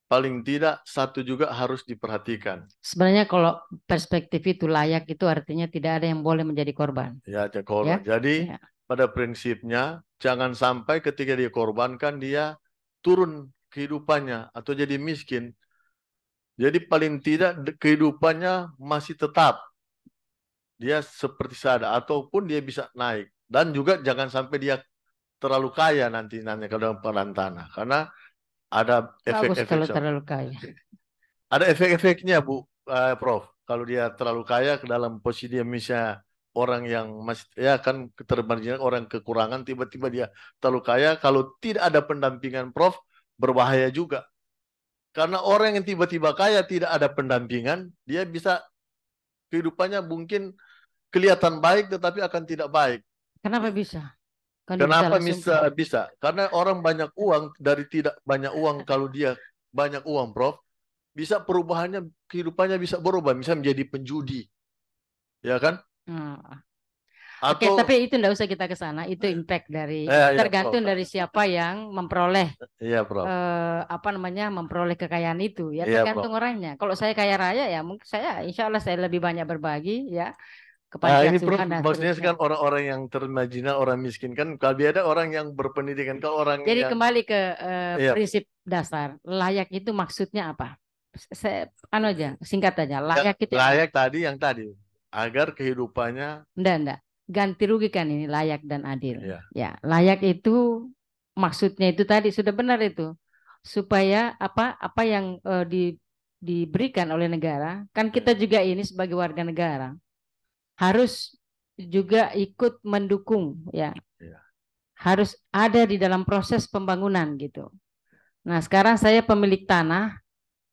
paling tidak satu juga harus diperhatikan. Sebenarnya kalau perspektif itu layak itu artinya tidak ada yang boleh menjadi korban. Ya, korban. Ya? Jadi pada prinsipnya jangan sampai ketika dia korbankan dia turun kehidupannya atau jadi miskin, jadi paling tidak kehidupannya masih tetap dia seperti sada ataupun dia bisa naik, dan juga jangan sampai dia terlalu kaya nantinya kalau dalam pengadaan tanah, karena ada Bagus efek-efek kalau terlalu kaya. ada efek-efeknya Bu, Prof. Kalau dia terlalu kaya ke dalam posisi dia misalnya orang yang masih ya kan ketermarginal, orang kekurangan, tiba-tiba dia terlalu kaya, kalau tidak ada pendampingan Prof, berbahaya juga. Karena orang yang tiba-tiba kaya tidak ada pendampingan, dia bisa kehidupannya mungkin kelihatan baik tetapi akan tidak baik. Kenapa bisa? Kan dia bisa Kenapa langsung bisa? Karena orang banyak uang dari tidak banyak uang, kalau dia banyak uang Prof, bisa perubahannya, kehidupannya bisa berubah, bisa menjadi penjudi. Ya kan? Oke, Atau tapi itu enggak usah kita ke sana. Itu impact dari iya, tergantung Prof. dari siapa yang memperoleh Iya, Prof. memperoleh kekayaan itu ya, Iya, tergantung Prof. orangnya. Kalau saya kaya raya ya mungkin saya insya Allah saya lebih banyak berbagi ya ke Nah, panti ini Prof, asuhan dan maksudnya seterusnya. kan orang-orang yang termarginal, orang miskin kan, kalau ada orang yang berpendidikan, kalau orang Jadi yang kembali ke iya, prinsip dasar, layak itu maksudnya apa? Saya aja, singkat aja. Layak itu layak tadi yang tadi agar kehidupannya enggak. Ganti rugi kan ini layak dan adil. iya. Ya, layak itu maksudnya itu tadi sudah benar itu. Supaya apa yang diberikan oleh negara, kan kita juga ini sebagai warga negara harus juga ikut mendukung ya. Iya. Harus ada di dalam proses pembangunan gitu. Nah, sekarang saya pemilik tanah,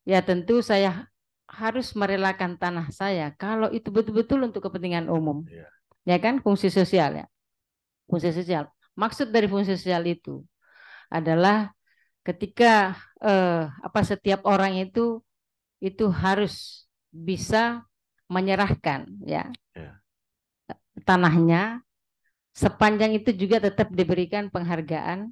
ya tentu saya harus merelakan tanah saya kalau itu betul-betul untuk kepentingan umum. Iya. Ya kan, fungsi sosial ya. Fungsi sosial. Maksud dari fungsi sosial itu adalah ketika setiap orang itu harus bisa menyerahkan ya tanahnya, sepanjang itu juga tetap diberikan penghargaan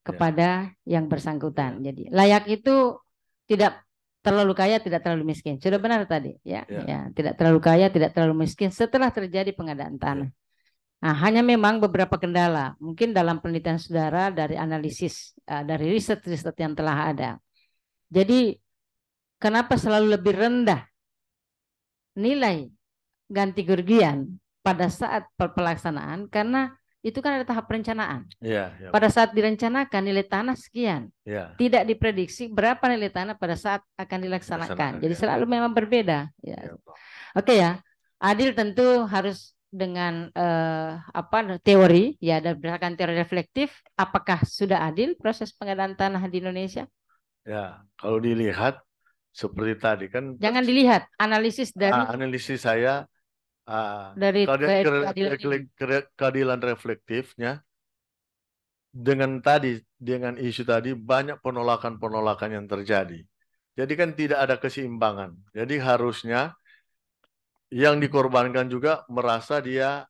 kepada yang bersangkutan. Jadi layak itu tidak terlalu kaya, tidak terlalu miskin. Sudah benar tadi ya. Ya, tidak terlalu kaya, tidak terlalu miskin setelah terjadi pengadaan tanah. Nah, hanya memang beberapa kendala. Mungkin dalam penelitian saudara dari analisis, dari riset-riset yang telah ada. Jadi, kenapa selalu lebih rendah nilai ganti kerugian pada saat pelaksanaan? Karena itu kan ada tahap perencanaan. Pada saat direncanakan nilai tanah sekian. Tidak diprediksi berapa nilai tanah pada saat akan dilaksanakan. Jadi selalu memang berbeda. Ya. Oke ya, adil tentu harus dengan teori ya, dan berdasarkan teori reflektif. Apakah sudah adil proses pengadaan tanah di Indonesia? Ya, kalau dilihat seperti tadi kan. Jangan dilihat, analisis dari analisis saya dari keadilan reflektifnya dengan isu tadi banyak penolakan yang terjadi. Jadi kan tidak ada keseimbangan. Jadi harusnya yang dikorbankan juga merasa dia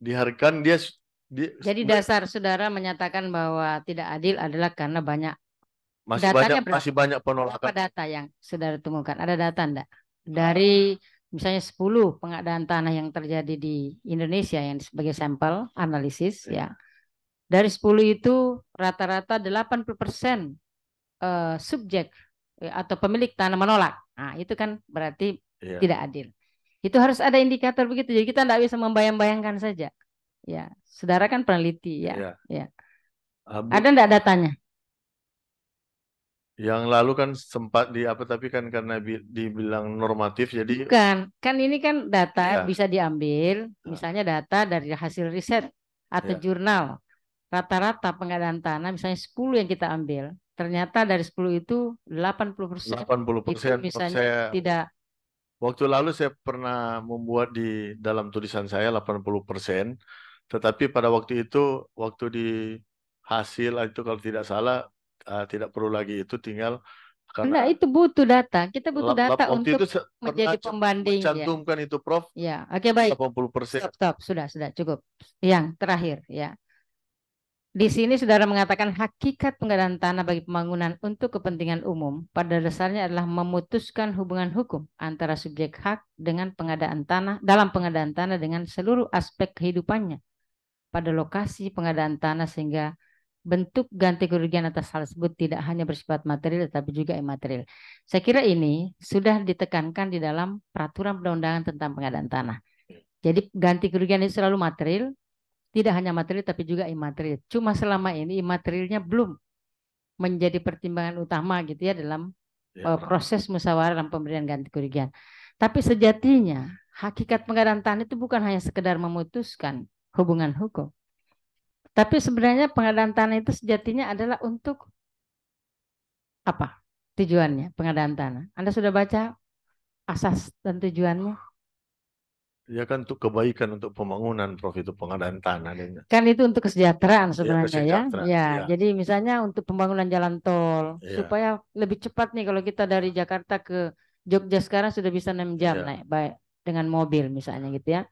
dihargai. Jadi dasar saudara menyatakan bahwa tidak adil adalah karena masih banyak penolakan. Apa data yang saudara temukan? Ada data enggak? Dari misalnya 10 pengadaan tanah yang terjadi di Indonesia yang sebagai sampel analisis ya. Dari 10 itu rata-rata 80% subjek atau pemilik tanah menolak. Nah, itu kan berarti tidak adil. Itu harus ada indikator begitu. Jadi kita tidak bisa membayang-bayangkan saja. Ya, saudara kan peneliti ya. Ada enggak datanya? Yang lalu kan sempat tapi kan karena dibilang normatif jadi kan ini kan data bisa diambil, misalnya data dari hasil riset atau jurnal. Rata-rata pengadaan tanah misalnya 10 yang kita ambil, ternyata dari 10 itu 80% itu misalnya tidak. Waktu lalu saya pernah membuat di dalam tulisan saya 80%, tetapi pada waktu itu di hasil itu kalau tidak salah tidak perlu lagi itu, tinggal karena itu butuh data. Kita butuh data untuk itu menjadi pembanding. Cantumkan itu Prof. Ya, oke baik. 80%. Stop, sudah cukup. Yang terakhir ya. Di sini saudara mengatakan hakikat pengadaan tanah bagi pembangunan untuk kepentingan umum pada dasarnya adalah memutuskan hubungan hukum antara subjek hak dengan pengadaan tanah dalam pengadaan tanah dengan seluruh aspek kehidupannya pada lokasi pengadaan tanah sehingga bentuk ganti kerugian atas hal tersebut tidak hanya bersifat material tetapi juga imaterial. Saya kira ini sudah ditekankan di dalam peraturan perundang-undangan tentang pengadaan tanah. Jadi ganti kerugian itu selalu material, tidak hanya material tapi juga imaterial. Cuma selama ini imaterialnya belum menjadi pertimbangan utama gitu ya dalam proses musyawarah dan pemberian ganti kerugian. Tapi sejatinya hakikat pengadaan tanah itu bukan hanya sekedar memutuskan hubungan hukum. Tapi sebenarnya pengadaan tanah itu sejatinya adalah untuk apa? Tujuannya pengadaan tanah. Anda sudah baca asas dan tujuannya? Ya kan untuk kebaikan, untuk pembangunan, Prof, itu pengadaan tanah. Kan itu untuk kesejahteraan sebenarnya kesejahteraan, ya. ya. Jadi misalnya untuk pembangunan jalan tol supaya lebih cepat nih kalau kita dari Jakarta ke Jogja sekarang sudah bisa 6 jam naik baik dengan mobil misalnya gitu ya.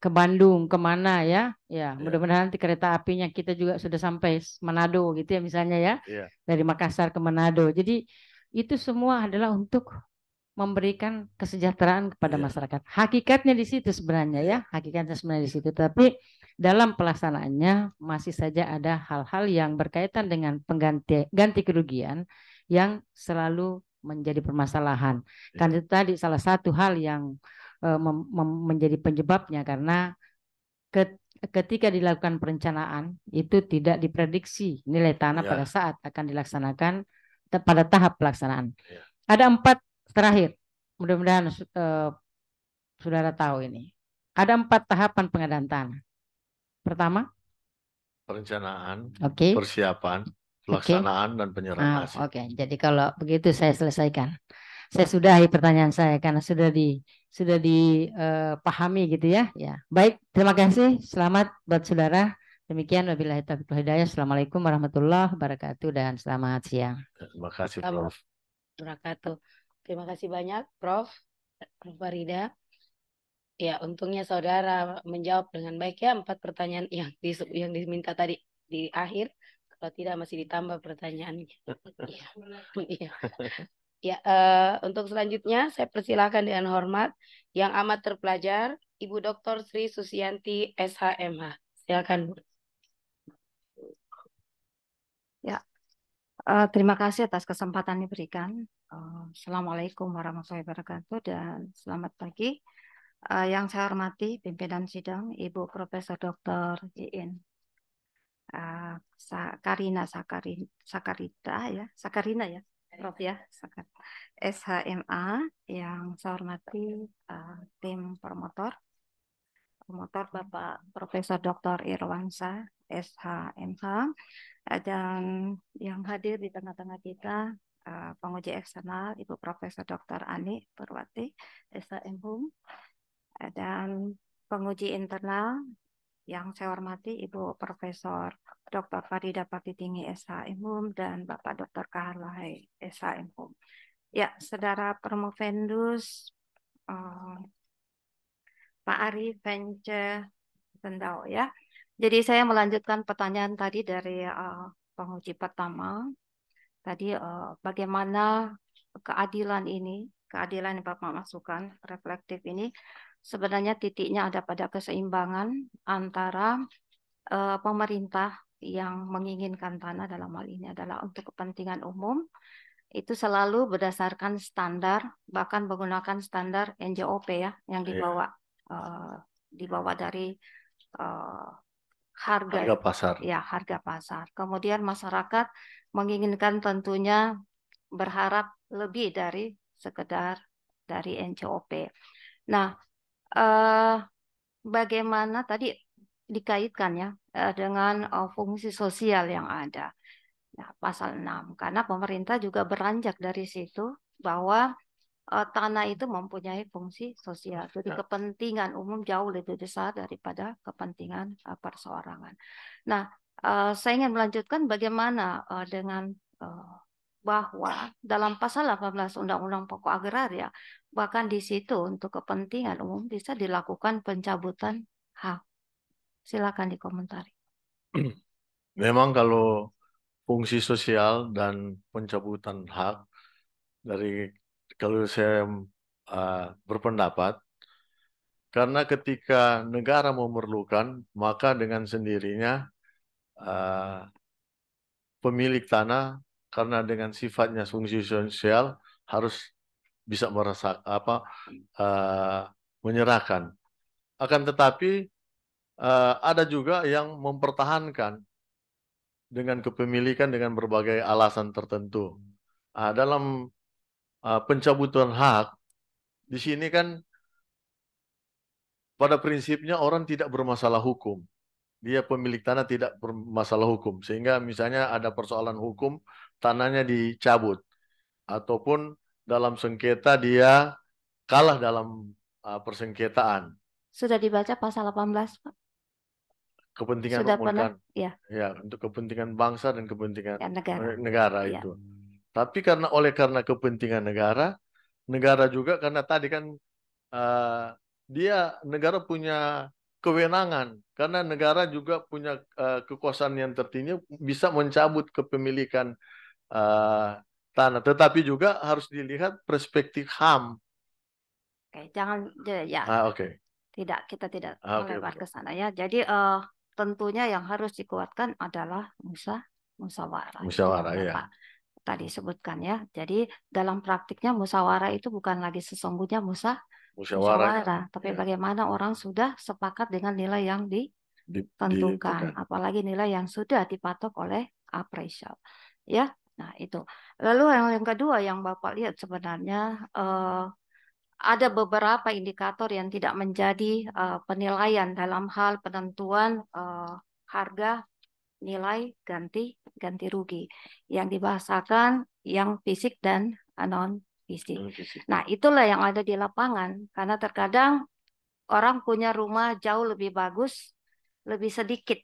Ke Bandung kemana ya? Ya mudah-mudahan nanti kereta apinya kita juga sudah sampai Manado gitu ya misalnya ya. Dari Makassar ke Manado. Jadi itu semua adalah untuk memberikan kesejahteraan kepada masyarakat. Hakikatnya di situ sebenarnya ya, hakikatnya sebenarnya di situ. Tapi dalam pelaksanaannya masih saja ada hal-hal yang berkaitan dengan ganti kerugian yang selalu menjadi permasalahan. Karena itu tadi salah satu hal yang menjadi penyebabnya karena ketika dilakukan perencanaan itu tidak diprediksi nilai tanah pada saat akan dilaksanakan pada tahap pelaksanaan. Ada 4 terakhir, mudah-mudahan saudara tahu ini. Ada 4 tahapan pengadaan tanah. Pertama, perencanaan, Oke. persiapan, pelaksanaan, dan penyerahan hasil. Oke, jadi kalau begitu saya selesaikan. Saya sudahi pertanyaan saya karena sudah dipahami gitu ya. Ya, baik. Terima kasih. Selamat buat saudara. Demikian wabillahi taufiq wal hidayah. Assalamualaikum warahmatullahi wabarakatuh dan selamat siang. Terima kasih, Prof. Terima kasih banyak, Prof. Farida. Ya, untungnya saudara menjawab dengan baik ya 4 pertanyaan yang diminta tadi di akhir. Kalau tidak masih ditambah pertanyaannya. Iya. Ya, untuk selanjutnya saya persilahkan dengan hormat yang amat terpelajar Ibu Dr. Sri Susianti SHMH. Silakan, Bu. Ya, terima kasih atas kesempatan diberikan. Assalamualaikum warahmatullahi wabarakatuh dan selamat pagi. Yang saya hormati pimpinan sidang Ibu Profesor Dr. Iin Sakarina ya, Prof ya, SHMA. Yang saya hormati tim promotor Bapak Profesor Dr. Irwansyah SHMH, dan yang hadir di tengah-tengah kita penguji eksternal Ibu Profesor Dr. Ani Purwati SHMHUM, dan penguji internal yang saya hormati Ibu Profesor Dr. Farida Patitinggi SHMHUM dan Bapak Dr. Kahalai SHMHUM. Ya, saudara promovendus Pak Ari Vence Sendau ya. Jadi saya melanjutkan pertanyaan tadi dari penguji pertama. Tadi bagaimana keadilan yang Bapak masukkan, reflektif ini, sebenarnya titiknya ada pada keseimbangan antara pemerintah yang menginginkan tanah dalam hal ini adalah untuk kepentingan umum, itu selalu berdasarkan standar, bahkan menggunakan standar NJOP ya, yang dibawa dari harga pasar. Ya, harga pasar. Kemudian masyarakat menginginkan tentunya berharap lebih dari sekedar dari NJOP. Nah, bagaimana tadi dikaitkan ya dengan fungsi sosial yang ada. Nah, pasal 6, karena pemerintah juga beranjak dari situ bahwa tanah itu mempunyai fungsi sosial. Jadi kepentingan umum jauh lebih besar daripada kepentingan perseorangan. Nah, saya ingin melanjutkan bagaimana dengan bahwa dalam pasal 18 Undang-Undang Pokok Agraria, bahkan di situ untuk kepentingan umum bisa dilakukan pencabutan hak. Silakan dikomentari. Memang kalau fungsi sosial dan pencabutan hak, kalau saya berpendapat, karena ketika negara memerlukan, maka dengan sendirinya pemilik tanah karena dengan sifatnya fungsi sosial harus bisa menyerahkan. Akan tetapi ada juga yang mempertahankan dengan kepemilikan dengan berbagai alasan tertentu. Dalam pencabutan hak di sini kan pada prinsipnya orang tidak bermasalah hukum. Dia pemilik tanah tidak bermasalah hukum. Sehingga misalnya ada persoalan hukum, tanahnya dicabut. Ataupun dalam sengketa dia kalah dalam persengketaan. Sudah dibaca pasal 18, Pak? Kepentingan Sudah umum pernah? kan. Ya, Ya, untuk kepentingan bangsa dan kepentingan ya negara. negara Ya. itu. Tapi karena kepentingan negara juga karena tadi kan negara punya kewenangan karena negara juga punya kekuasaan yang tertinggi bisa mencabut kepemilikan tanah, tetapi juga harus dilihat perspektif HAM. Oke, jangan ya. Oke. Tidak, kita tidak Oke, melebar betul. ke sana ya. Jadi tentunya yang harus dikuatkan adalah musyawarah. Itu Musyawarah, yang ya. Bapak tadi sebutkan ya. Jadi dalam praktiknya musyawarah itu bukan lagi sesungguhnya musyawarah, tapi ya. bagaimana orang sudah sepakat dengan nilai yang ditentukan, apalagi nilai yang sudah dipatok oleh appraisal. Ya, nah itu. Lalu yang kedua yang Bapak lihat sebenarnya ada beberapa indikator yang tidak menjadi penilaian dalam hal penentuan harga nilai ganti rugi yang dibahasakan yang fisik dan non fisik. Nah, itulah yang ada di lapangan karena terkadang orang punya rumah jauh lebih bagus, lebih sedikit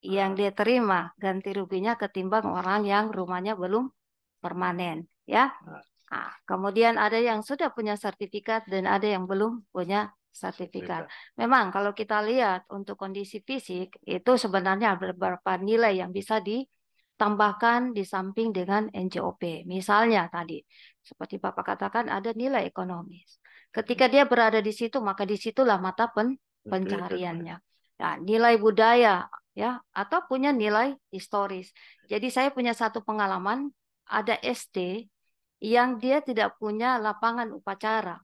yang dia terima ganti ruginya ketimbang orang yang rumahnya belum permanen, ya. Nah, kemudian ada yang sudah punya sertifikat dan ada yang belum punya sertifikat. Memang kalau kita lihat untuk kondisi fisik itu sebenarnya ada beberapa nilai yang bisa ditambahkan di samping dengan NJOP. Misalnya tadi, seperti Bapak katakan ada nilai ekonomis. Ketika dia berada di situ, maka disitulah mata pencariannya. Nah, nilai budaya ya atau punya nilai historis. Jadi saya punya satu pengalaman, ada SD yang dia tidak punya lapangan upacara.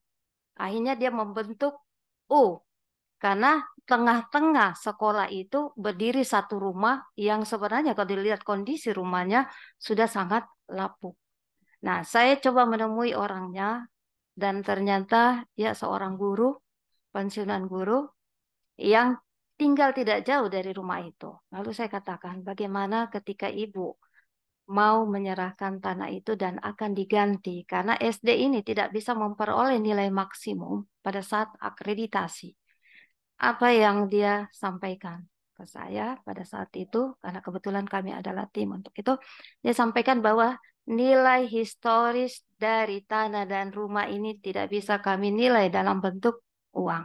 Akhirnya dia membentuk karena tengah-tengah sekolah itu berdiri satu rumah yang sebenarnya kalau dilihat kondisi rumahnya sudah sangat lapuk. Nah, saya coba menemui orangnya dan ternyata dia seorang guru, pensiunan guru yang tinggal tidak jauh dari rumah itu. Lalu saya katakan, bagaimana ketika ibu mau menyerahkan tanah itu dan akan diganti karena SD ini tidak bisa memperoleh nilai maksimum pada saat akreditasi. Apa yang dia sampaikan ke saya pada saat itu, karena kebetulan kami adalah tim untuk itu, dia sampaikan bahwa nilai historis dari tanah dan rumah ini tidak bisa kami nilai dalam bentuk uang.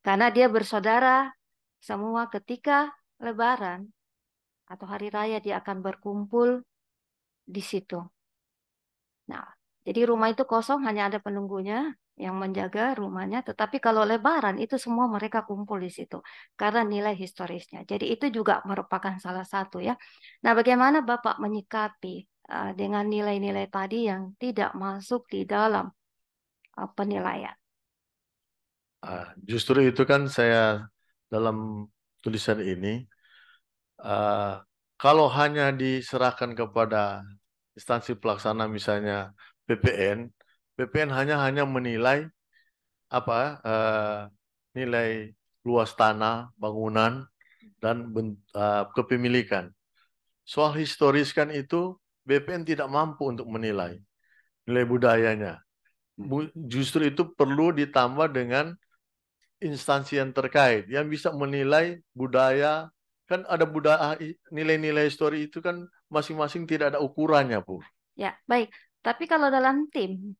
Karena dia bersaudara semua ketika Lebaran atau Hari Raya dia akan berkumpul di situ. Nah, jadi rumah itu kosong, hanya ada penunggunya yang menjaga rumahnya. Tetapi kalau Lebaran itu semua mereka kumpul di situ karena nilai historisnya. Jadi itu juga merupakan salah satu ya. Nah, bagaimana Bapak menyikapi dengan nilai-nilai tadi yang tidak masuk di dalam penilaian? Justru itu kan saya dalam tulisan ini kalau hanya diserahkan kepada instansi pelaksana misalnya PPN hanya menilai nilai luas tanah, bangunan dan kepemilikan. Soal historis kan itu BPN tidak mampu untuk menilai nilai budayanya. Justru itu perlu ditambah dengan instansi yang terkait yang bisa menilai budaya. Kan ada budaya, nilai-nilai histori itu kan masing-masing tidak ada ukurannya, Pur. Ya, baik. Tapi kalau dalam tim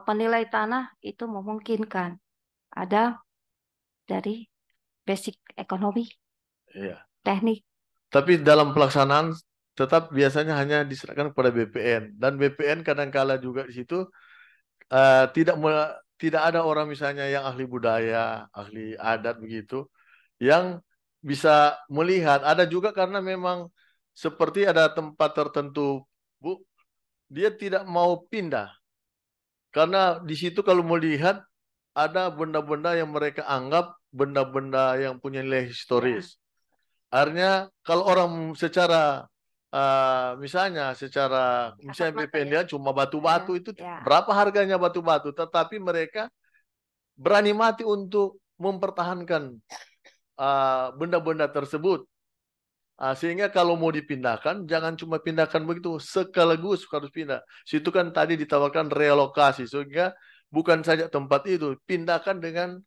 penilai tanah itu memungkinkan ada dari basic ekonomi, teknik. Tapi dalam pelaksanaan tetap biasanya hanya diserahkan kepada BPN dan BPN kadang-kala juga di situ tidak ada orang misalnya yang ahli budaya, ahli adat begitu yang bisa melihat. Ada juga karena memang seperti ada tempat tertentu, Bu, dia tidak mau pindah. Karena di situ kalau mau lihat ada benda-benda yang mereka anggap benda-benda yang punya nilai historis. Artinya kalau orang secara misalnya BPN lihat cuma batu-batu itu berapa harganya batu-batu, tetapi mereka berani mati untuk mempertahankan benda-benda tersebut. Sehingga kalau mau dipindahkan, jangan cuma pindahkan begitu, sekaligus harus pindah. Situ kan tadi ditawarkan relokasi, sehingga bukan saja tempat itu, pindahkan dengan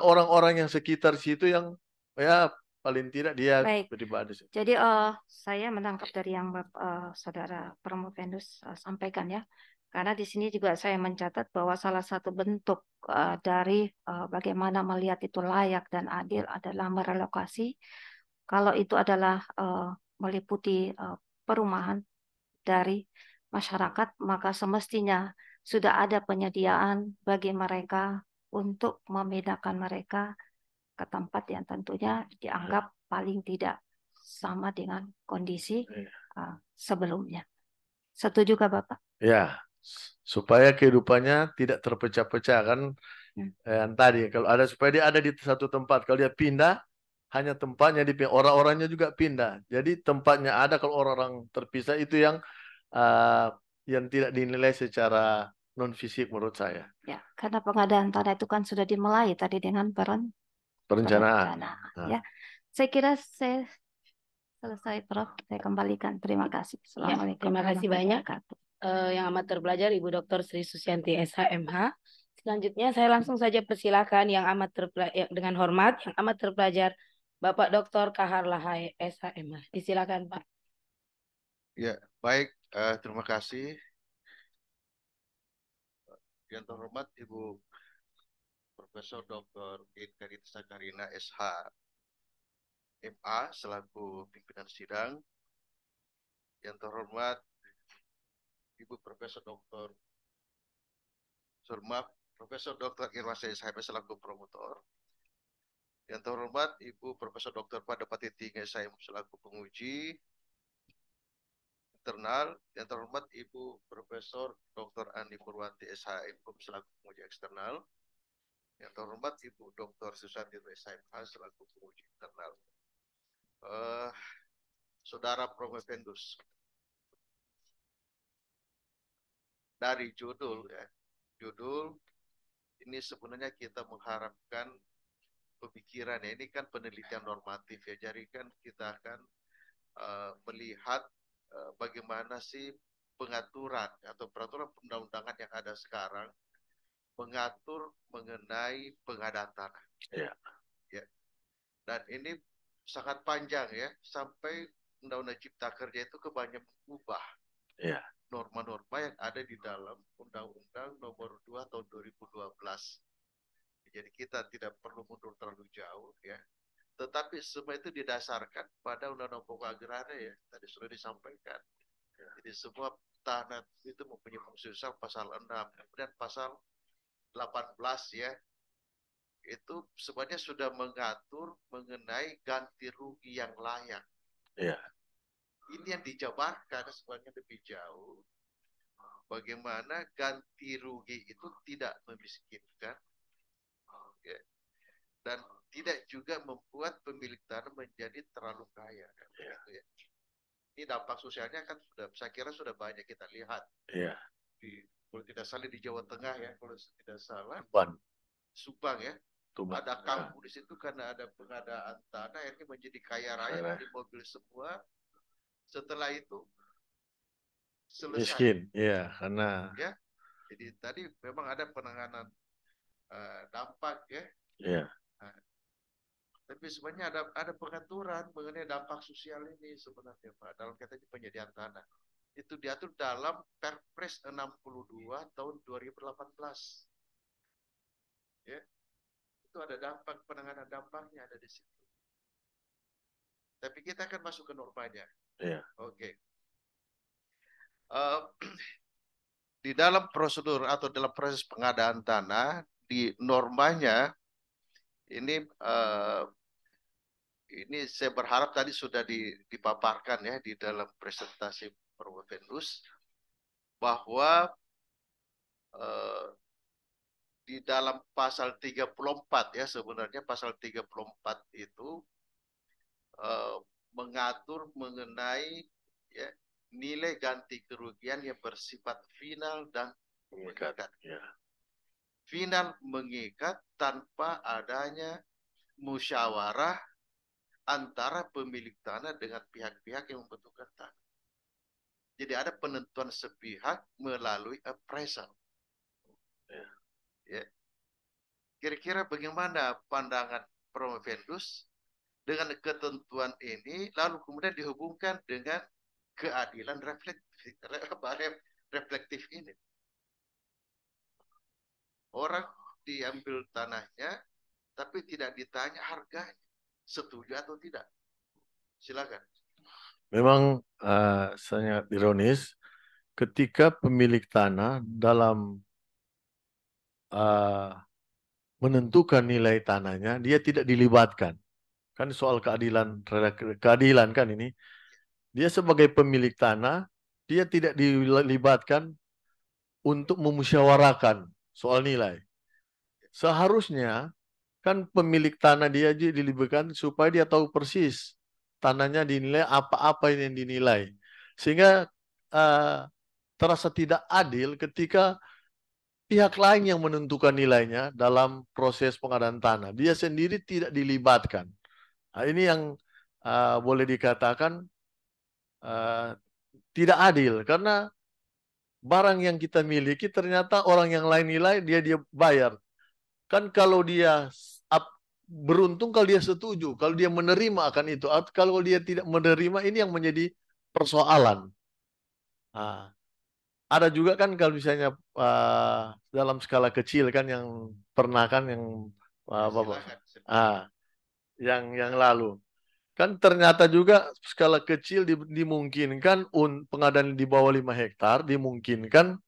orang-orang yang sekitar situ yang ya paling tidak dia Baik. pribadi. Jadi saya menangkap dari yang Saudara Promovendus sampaikan ya. Karena di sini juga saya mencatat bahwa salah satu bentuk dari bagaimana melihat itu layak dan adil adalah merelokasi. Kalau itu adalah meliputi perumahan dari masyarakat, maka semestinya sudah ada penyediaan bagi mereka untuk memindahkan mereka ke tempat yang tentunya dianggap paling tidak sama dengan kondisi sebelumnya. Setuju kah Bapak? Ya, supaya kehidupannya tidak terpecah-pecah kan. Yang tadi kalau ada supaya dia ada di satu tempat, kalau dia pindah hanya tempatnya dipindah, orang-orangnya juga pindah. Jadi tempatnya ada, kalau orang-orang terpisah itu yang tidak dinilai secara non fisik menurut saya. Ya, karena pengadaan tanah itu kan sudah dimulai tadi dengan perencanaan. Ya, saya kira saya selesai, Prof. Saya kembalikan. Terima kasih. Assalamualaikum. Terima kasih banyak. Yang amat terpelajar Ibu Dr. Sri Susianti SH.MH. Selanjutnya saya langsung saja persilakan yang amat dengan hormat yang amat terpelajar Bapak Dr. Kahar Lahai SH.MH. Disilakan Pak. Ya, baik. Terima kasih. Yang terhormat Ibu Profesor Dr. Karita Karina SH.MA selaku pimpinan sidang. Yang terhormat Ibu Profesor Dr. Profesor Dr. Irwasya SHM selaku promotor. Yang terhormat Ibu Profesor Dr. Padapati Tinggi SHM selaku penguji internal. Yang terhormat Ibu Profesor Dr. Andi Purwanti SHM selaku penguji eksternal. Yang terhormat Ibu Dr. Susanti SHMH selaku penguji internal. Saudara Promovendus, dari judul ini sebenarnya kita mengharapkan pemikiran ya, ini kan penelitian normatif ya, jadi kan kita akan melihat bagaimana sih pengaturan atau peraturan perundang-undangan yang ada sekarang mengatur mengenai pengadaan tanah. Ya. Dan ini sangat panjang ya, sampai Undang-Undang Cipta Kerja itu kebanyakan mengubah norma-norma yang ada di dalam Undang-Undang Nomor 2 Tahun 2012. Jadi kita tidak perlu mundur terlalu jauh ya. Tetapi semua itu didasarkan pada Undang-Undang Pokok Agraria ya, tadi sudah disampaikan. Jadi semua tanah itu mempunyai fungsi usaha pasal 6, kemudian pasal 18 ya. Itu sebenarnya sudah mengatur mengenai ganti rugi yang layak. Ini yang dijabarkan sebenarnya lebih jauh. Bagaimana ganti rugi itu tidak memiskinkan ya, dan tidak juga membuat pemilik tanah menjadi terlalu kaya. Ya. Ini dampak sosialnya kan sudah, saya kira sudah banyak kita lihat. Kalau tidak salah di Jawa Tengah ya, kalau tidak salah. Subang ya. Ada kampung di situ karena ada pengadaan tanah, ini menjadi kaya raya, di mobil semua. Setelah itu selesai. Miskin, ya, karena. Ya, jadi tadi memang ada penanganan dampak ya. Nah, tapi sebenarnya ada pengaturan mengenai dampak sosial ini sebenarnya Pak, dalam kaitan penyediaan tanah. Itu diatur dalam Perpres 62 tahun 2018. Ya. Itu ada dampak, penanganan dampaknya ada di situ. Tapi kita akan masuk ke normanya. Oke. Di dalam prosedur atau dalam proses pengadaan tanah, di normanya ini ini saya berharap tadi sudah dipaparkan ya di dalam presentasi Provendus bahwa di dalam pasal 34 ya, sebenarnya pasal 34 itu mengatur mengenai ya, nilai ganti kerugian yang bersifat final dan mengikat. Ya. Final mengikat tanpa adanya musyawarah antara pemilik tanah dengan pihak-pihak yang membutuhkan tanah. Jadi ada penentuan sepihak melalui appraisal. Ya. Kira-kira bagaimana pandangan Provendus dengan ketentuan ini, lalu kemudian dihubungkan dengan keadilan reflektif ini. Orang diambil tanahnya, tapi tidak ditanya harganya. Setuju atau tidak? Silakan. Memang sangat ironis ketika pemilik tanah dalam menentukan nilai tanahnya, dia tidak dilibatkan. Kan soal keadilan kan ini. Dia sebagai pemilik tanah, dia tidak dilibatkan untuk memusyawarahkan soal nilai. Seharusnya kan pemilik tanah dia aja dilibatkan supaya dia tahu persis tanahnya dinilai apa-apa yang dinilai. Sehingga terasa tidak adil ketika pihak lain yang menentukan nilainya dalam proses pengadaan tanah. Dia sendiri tidak dilibatkan. Nah, ini yang boleh dikatakan tidak adil karena barang yang kita miliki ternyata orang yang lain nilai dia bayar. Kan kalau dia beruntung kalau dia setuju, kalau dia menerima akan itu. Kalau dia tidak menerima ini yang menjadi persoalan. Nah, ada juga kan kalau misalnya dalam skala kecil kan yang pernah kan yang yang lalu. Kan ternyata juga skala kecil dimungkinkan pengadaan di bawah 5 hektar dimungkinkan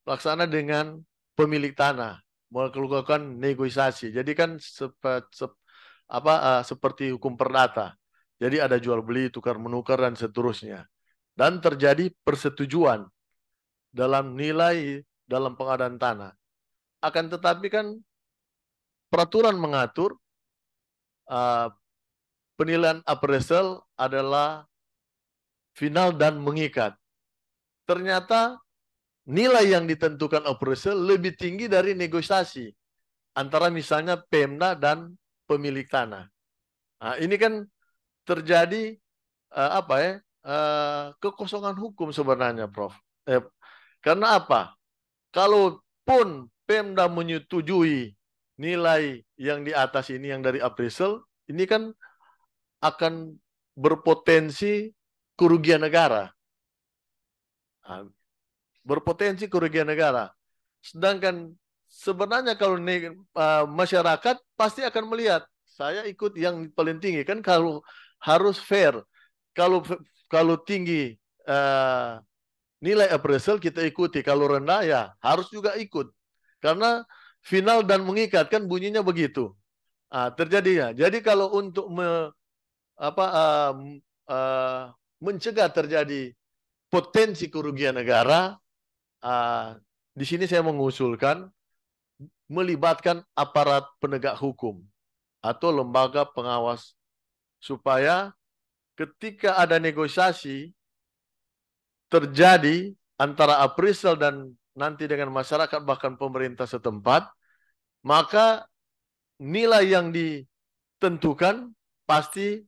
laksana dengan pemilik tanah melakukan negosiasi. Jadi kan seperti hukum perdata. Jadi ada jual beli, tukar menukar dan seterusnya. Dan terjadi persetujuan dalam nilai dalam pengadaan tanah. Akan tetapi kan peraturan mengatur penilaian appraisal adalah final dan mengikat. Ternyata nilai yang ditentukan appraisal lebih tinggi dari negosiasi antara misalnya Pemda dan pemilik tanah. Nah, ini kan terjadi kekosongan hukum sebenarnya, Prof. Karena apa? Kalaupun Pemda menyetujui nilai yang di atas ini yang dari appraisal, ini kan akan berpotensi kerugian negara. Berpotensi kerugian negara. Sedangkan sebenarnya kalau masyarakat pasti akan melihat, saya ikut yang paling tinggi. Kan kalau harus fair. Kalau tinggi nilai appraisal kita ikuti. Kalau rendah ya harus juga ikut. Karena final dan mengikat kan bunyinya begitu. Terjadi ya. Jadi kalau untuk mencegah terjadi potensi kerugian negara, di sini saya mengusulkan melibatkan aparat penegak hukum atau lembaga pengawas supaya ketika ada negosiasi terjadi antara appraisal dan nanti dengan masyarakat bahkan pemerintah setempat, maka nilai yang ditentukan pasti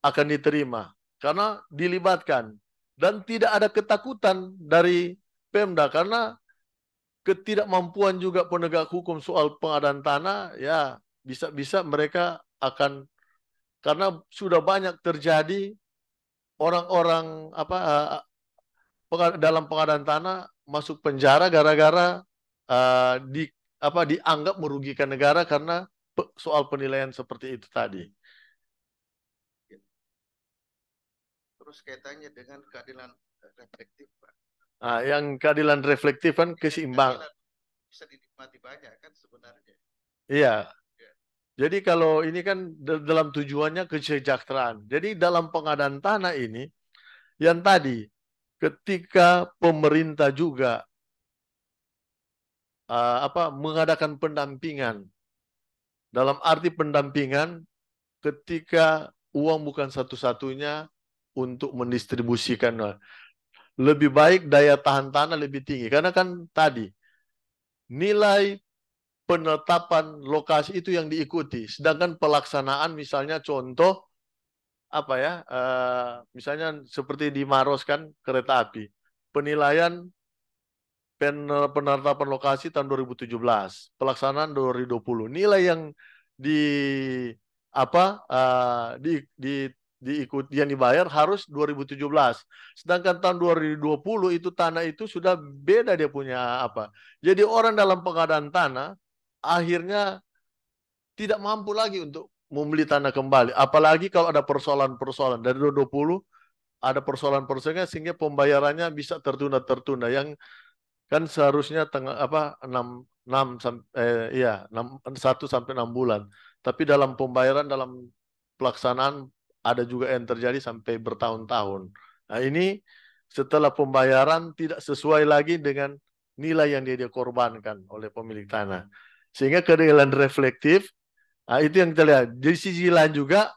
akan diterima karena dilibatkan dan tidak ada ketakutan dari Pemda karena ketidakmampuan juga penegak hukum soal pengadaan tanah ya bisa-bisa mereka akan karena sudah banyak terjadi orang-orang dalam pengadaan tanah masuk penjara gara-gara dianggap merugikan negara karena soal penilaian seperti itu tadi. Terus kaitannya dengan keadilan reflektif, Pak. Yang keadilan reflektif kan keseimbangan. Bisa dinikmati banyak kan sebenarnya. Iya. Jadi kalau ini kan dalam tujuannya kesejahteraan. Jadi dalam pengadaan tanah ini, yang tadi, ketika pemerintah juga mengadakan pendampingan. Dalam arti pendampingan, ketika uang bukan satu-satunya untuk mendistribusikan. Lebih baik daya tahan tanah lebih tinggi. Karena kan tadi, nilai penetapan lokasi itu yang diikuti. Sedangkan pelaksanaan misalnya contoh misalnya seperti di Maros kan kereta api. Penilaian penetapan lokasi tahun 2017, pelaksanaan 2020. Nilai yang di diikut yang dibayar harus 2017. Sedangkan tahun 2020 itu tanah itu sudah beda dia punya apa. Jadi orang dalam pengadaan tanah akhirnya tidak mampu lagi untuk membeli tanah kembali. Apalagi kalau ada persoalan-persoalan dari 2020 ada persoalan-persoalannya sehingga pembayarannya bisa tertunda yang kan seharusnya 1 sampai 6 bulan. Tapi dalam pembayaran dalam pelaksanaan ada juga yang terjadi sampai bertahun-tahun. Nah, ini setelah pembayaran tidak sesuai lagi dengan nilai yang dia korbankan oleh pemilik tanah. Sehingga keadilan reflektif, nah itu yang kita lihat. Di sisi lain juga,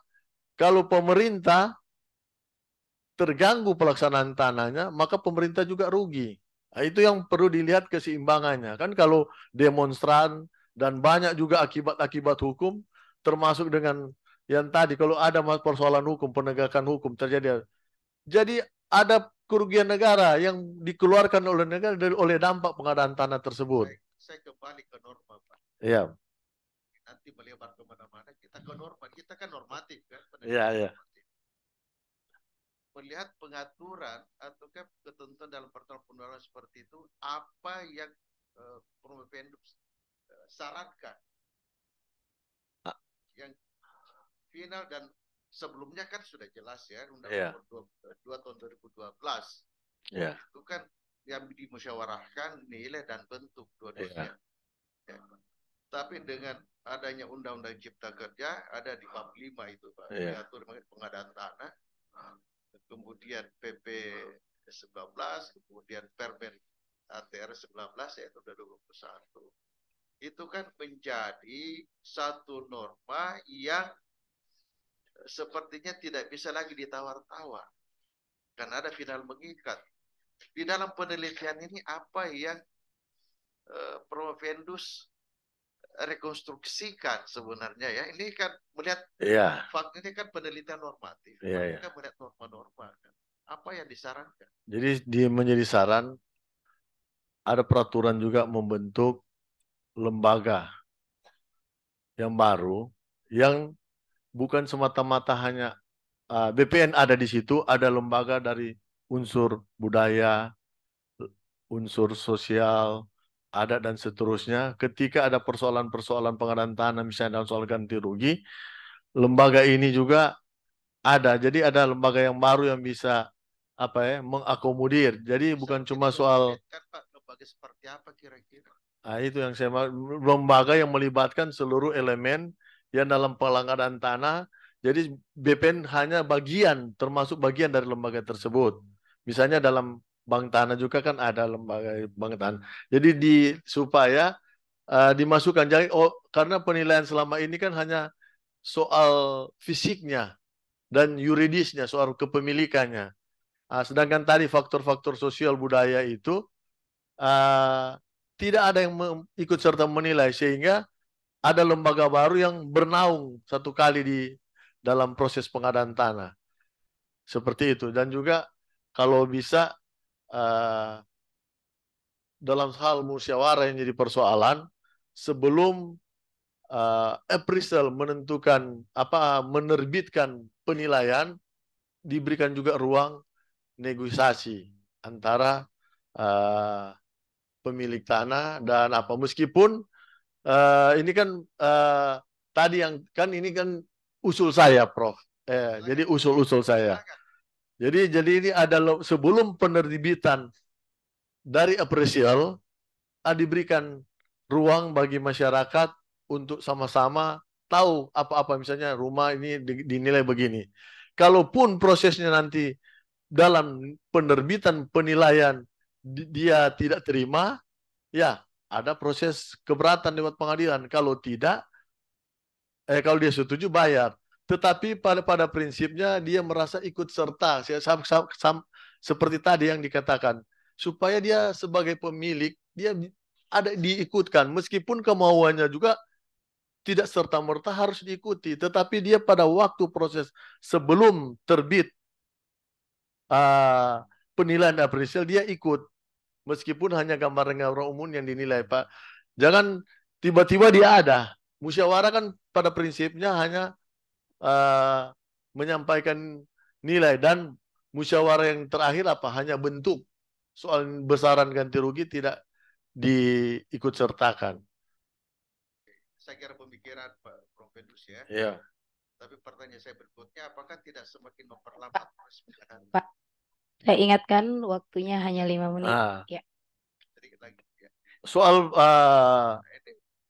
kalau pemerintah terganggu pelaksanaan tanahnya, maka pemerintah juga rugi. Nah, itu yang perlu dilihat keseimbangannya. Kan kalau demonstran dan banyak juga akibat-akibat hukum, termasuk dengan yang tadi, kalau ada persoalan hukum, penegakan hukum terjadi. Jadi ada kerugian negara yang dikeluarkan oleh negara oleh dampak pengadaan tanah tersebut. Saya kembali ke norma, Pak. Iya. Nanti melebar kemana-mana, kita ke norma. Kita kan normatif, kan? Iya, iya. Melihat pengaturan atau ketentuan dalam peraturan perundang-undangan seperti itu, apa yang Provendus sarankan yang final dan sebelumnya kan sudah jelas ya Undang-Undang Nomor 2 tahun 2012 itu kan yang dimusyawarahkan nilai dan bentuk dua-duanya. Tapi dengan adanya Undang-Undang Cipta Kerja ada di bab 5 itu Pak, diatur pengadaan tanah, kemudian PP 19, kemudian Permen ATR 19 yaitu 2021. Itu kan menjadi satu norma yang sepertinya tidak bisa lagi ditawar-tawar karena ada final mengikat. Di dalam penelitian ini apa yang Provendus rekonstruksikan sebenarnya ya, ini kan melihat fakta ini kan penelitian normatif, mereka melihat norma-norma kan. Apa yang disarankan? Jadi dia menjadi saran ada peraturan juga membentuk lembaga yang baru yang bukan semata-mata hanya BPN ada di situ, ada lembaga dari unsur budaya, unsur sosial, adat dan seterusnya. Ketika ada persoalan-persoalan pengadaan tanah misalnya dalam soal ganti rugi, lembaga ini juga ada. Jadi ada lembaga yang baru yang bisa mengakomodir. Jadi bukan cuma soal lembaga seperti apa kira-kira? Itu yang saya lembaga yang melibatkan seluruh elemen yang dalam pengadaan tanah. Jadi BPN hanya bagian, termasuk bagian dari lembaga tersebut. Misalnya dalam bank tanah juga kan ada lembaga bank tanah. Jadi supaya dimasukkan. Jadi, karena penilaian selama ini kan hanya soal fisiknya dan yuridisnya, soal kepemilikannya. Sedangkan tadi faktor-faktor sosial budaya itu tidak ada yang ikut serta menilai, sehingga ada lembaga baru yang bernaung satu kali di dalam proses pengadaan tanah. Seperti itu. Dan juga kalau bisa dalam hal musyawarah yang jadi persoalan, sebelum appraisal menentukan menerbitkan penilaian, diberikan juga ruang negosiasi antara pemilik tanah dan meskipun ini kan tadi yang kan ini kan usul saya Prof. Jadi usul-usul saya. Jadi ini ada sebelum penerbitan dari appraisal diberikan ruang bagi masyarakat untuk sama-sama tahu apa-apa, misalnya rumah ini dinilai begini. Kalaupun prosesnya nanti dalam penerbitan penilaian dia tidak terima, ya ada proses keberatan lewat pengadilan. Kalau tidak, kalau dia setuju bayar. Tetapi pada prinsipnya dia merasa ikut serta, seperti tadi yang dikatakan, supaya dia sebagai pemilik dia ada diikutkan, meskipun kemauannya juga tidak serta-merta harus diikuti, tetapi dia pada waktu proses sebelum terbit penilaian apresial dia ikut, meskipun hanya gambaran-gambaran umum yang dinilai, Pak. Jangan tiba-tiba dia ada. Musyawarah kan pada prinsipnya hanya menyampaikan nilai, dan musyawarah yang terakhir apa? Hanya bentuk. Soal besaran ganti rugi tidak diikut sertakan. Saya kira pemikiran Pak Prof. Fendus ya. Iya. Tapi pertanyaan saya berikutnya, apakah tidak semakin memperlambat proses pengadaan? Pak, saya ingatkan waktunya hanya 5 menit. Ya. Sedikit lagi. Ya.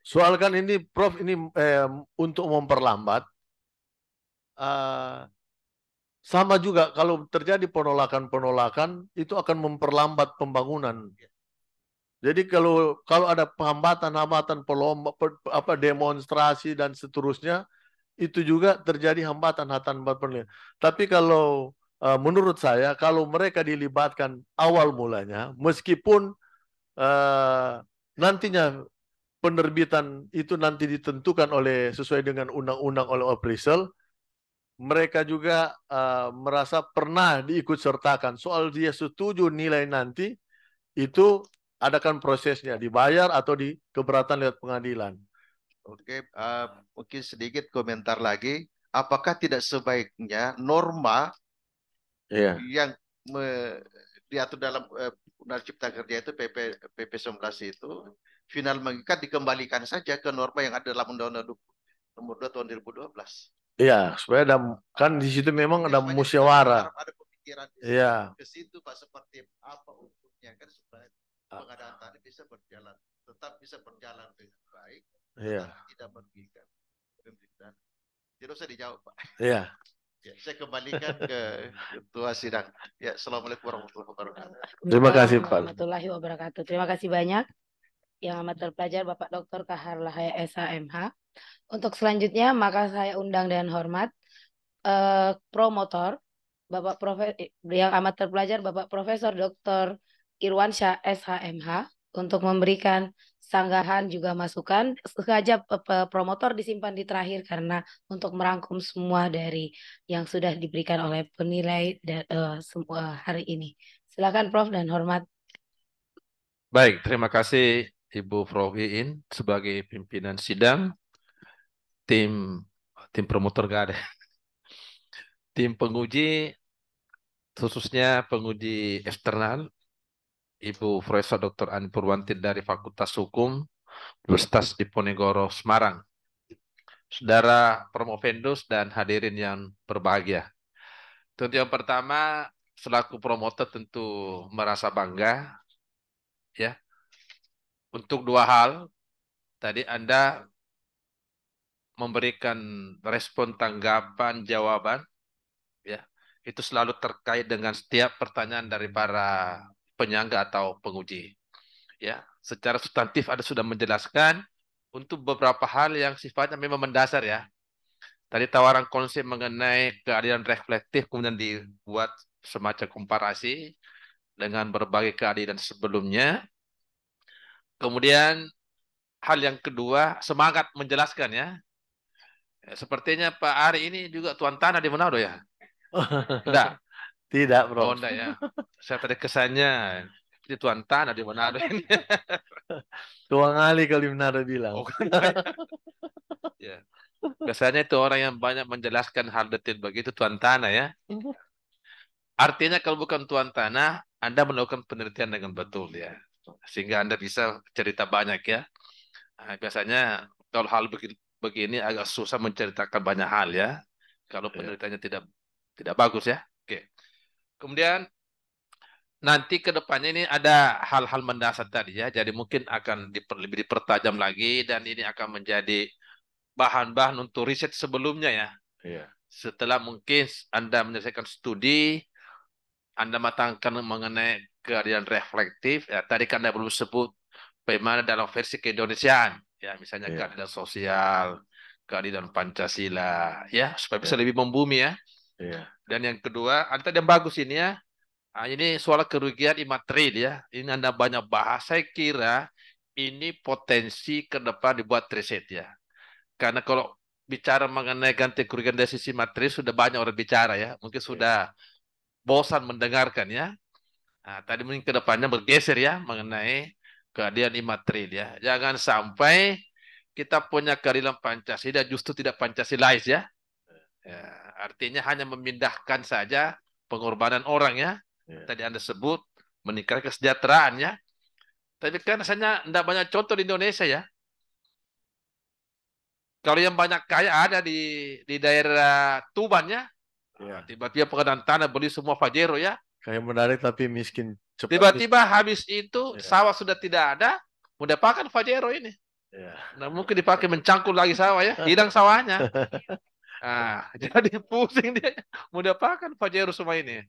Soal kan ini Prof, ini untuk memperlambat, sama juga kalau terjadi penolakan-penolakan itu akan memperlambat pembangunan. Jadi kalau ada hambatan-hambatan, demonstrasi dan seterusnya, itu juga terjadi hambatan-hambatan. Tapi kalau menurut saya, kalau mereka dilibatkan awal mulanya, meskipun nantinya penerbitan itu nanti ditentukan sesuai dengan undang-undang oleh appraisal, mereka juga merasa pernah diikut sertakan. Soal dia setuju nilai nanti, itu adakan prosesnya, dibayar atau di keberatan lewat pengadilan. Oke, mungkin sedikit komentar lagi. Apakah tidak sebaiknya norma yang diatur dalam Undang-Undang Cipta Kerja itu PP 19 itu final mengikat dikembalikan saja ke norma yang ada dalam Undang-Undang Nomor 2 Tahun 2012. Iya, supaya kan di situ memang ada musyawarah. Ada pemikiran ke situ Pak, seperti apa untuknya kan supaya pengadaan tanah bisa berjalan, tetap bisa berjalan dengan baik, tidak merugikan pemerintahan. Tidak usah dijawab Pak. Iya. Ya, saya kembalikan ke Ketua Sidang. Ya, Assalamualaikum warahmatullahi wabarakatuh. Terima kasih Pak. Warahmatullahi wabarakatuh. Terima kasih banyak yang amat terpelajar Bapak Dr. Kahar Lahaya SHMH. Untuk selanjutnya maka saya undang dengan hormat promotor Bapak yang amat terpelajar Bapak Profesor Dr. Irwansyah SHMH untuk memberikan sanggahan juga masukan. Sengaja promotor disimpan di terakhir karena untuk merangkum semua dari yang sudah diberikan oleh penilai semua hari ini. Silakan Prof dan hormat. Baik, terima kasih Ibu Prof Iin sebagai pimpinan sidang. Tim promotor gak ada. Tim penguji, khususnya penguji eksternal, Ibu Profesor Dr. Ani Purwanti dari Fakultas Hukum Universitas Diponegoro Semarang, saudara Promovendus dan hadirin yang berbahagia. Tentu yang pertama, selaku promotor tentu merasa bangga, ya, untuk dua hal. Tadi Anda memberikan respon, tanggapan, jawaban, ya, itu selalu terkait dengan setiap pertanyaan dari para penyangga atau penguji. Ya, secara substantif Anda sudah menjelaskan untuk beberapa hal yang sifatnya memang mendasar ya. Tadi tawaran konsep mengenai keadilan reflektif kemudian dibuat semacam komparasi dengan berbagai keadilan sebelumnya. Kemudian hal yang kedua, semangat menjelaskan ya. Sepertinya Pak Ari ini juga tuan tanah di Manado ya? Tidak. Tidak, Bro. Oh, enggak ya. Saya tadi kesannya ini tuan tanah di Manado ini. Tuan Ali kalau Manado bilang. Oh, ya. Biasanya itu orang yang banyak menjelaskan hal detail begitu tuan tanah ya. Artinya kalau bukan tuan tanah, Anda melakukan penelitian dengan betul ya. Sehingga Anda bisa cerita banyak ya. Nah, biasanya kalau hal begini agak susah menceritakan banyak hal ya. Kalau penelitiannya tidak bagus ya. Oke. Kemudian nanti ke depannya ini ada hal-hal mendasar tadi ya. Jadi mungkin akan lebih dipertajam lagi dan ini akan menjadi bahan-bahan untuk riset sebelumnya ya. Iya. Setelah mungkin Anda menyelesaikan studi, Anda matangkan mengenai keadilan reflektif. Ya, tadi kan Anda belum sebut bagaimana dalam versi keindonesiaan. Ya, misalnya Iya. keadilan sosial, keadilan Pancasila. Ya, supaya bisa Iya. lebih membumi ya. Iya. Dan yang kedua, Anda yang bagus ini ya. Nah, ini soal kerugian imaterial ya. Ini Anda banyak bahas. Saya kira ini potensi ke depan dibuat riset ya. Karena kalau bicara mengenai ganti kerugian dari sisi materi sudah banyak orang bicara ya. Mungkin sudah bosan mendengarkan ya. Nah, tadi mungkin ke depannya bergeser ya mengenai keadilan imaterial ya. Jangan sampai kita punya keadilan Pancasila justru tidak Pancasilais ya. Ya, artinya hanya memindahkan saja pengorbanan orang ya. Tadi Anda sebut meningkatkan kesejahteraan ya. Tapi kan rasanya tidak banyak contoh di Indonesia ya. Kalau yang banyak kaya ada di daerah Tuban ya. Iya. Tiba-tiba pengadaan tanah beli semua Pajero ya. Kayak menarik tapi miskin cepat. Tiba-tiba habis itu Iya. sawah sudah tidak ada, mau dipakai Pajero ini. Iya. Nah, mungkin dipakai mencangkul lagi sawah ya, hilang sawahnya. Nah, jadi pusing dia, mau dipakai Pajero semua ini.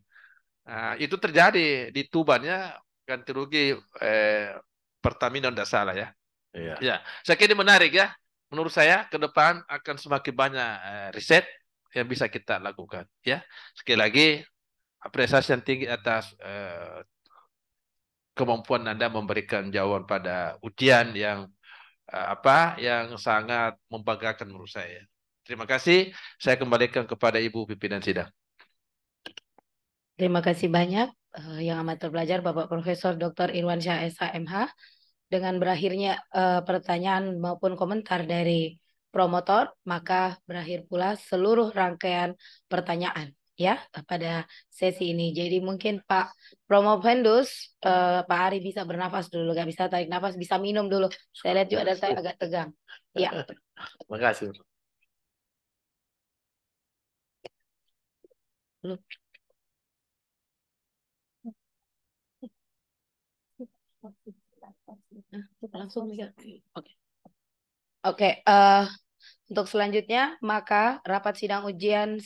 Nah, itu terjadi di Tuban ya, ganti rugi Pertamina tidak salah ya. Iya. Ya, saya kira ini menarik ya. Menurut saya ke depan akan semakin banyak riset yang bisa kita lakukan ya. Sekali lagi apresiasi yang tinggi atas kemampuan Anda memberikan jawaban pada ujian yang yang sangat membanggakan menurut saya. Terima kasih. Saya kembalikan kepada Ibu pimpinan sidang. Terima kasih banyak yang amat terpelajar Bapak Profesor Dr. Irwansyah SHMH. Dengan berakhirnya pertanyaan maupun komentar dari promotor, maka berakhir pula seluruh rangkaian pertanyaan ya pada sesi ini. Jadi mungkin Pak Promovendus, Pak Ari bisa bernafas dulu, nggak bisa tarik nafas, bisa minum dulu. Saya lihat juga ada saya agak tegang. Ya. Terima kasih. Langsung ya. Oke. Oke, untuk selanjutnya maka rapat sidang ujian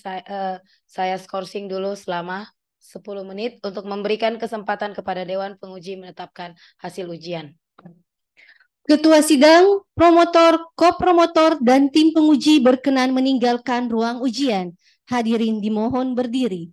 saya skorsing dulu selama 10 menit untuk memberikan kesempatan kepada Dewan Penguji menetapkan hasil ujian. Ketua sidang, promotor, kopromotor, dan tim penguji berkenan meninggalkan ruang ujian. Hadirin dimohon berdiri.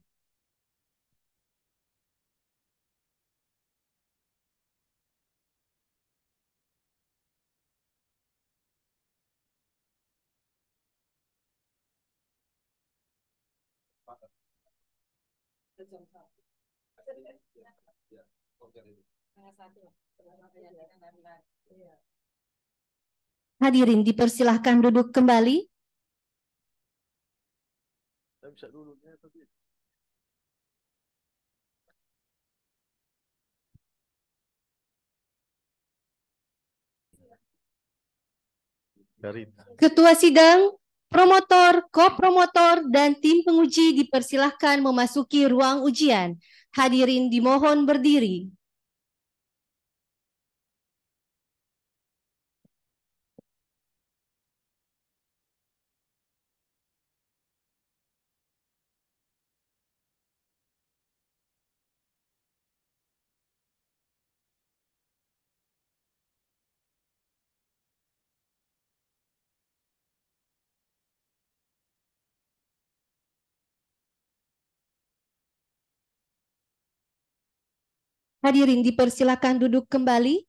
Hadirin dipersilahkan duduk kembali. Ketua sidang, promotor, kopromotor, dan tim penguji dipersilahkan memasuki ruang ujian. Hadirin dimohon berdiri. Hadirin dipersilakan duduk kembali.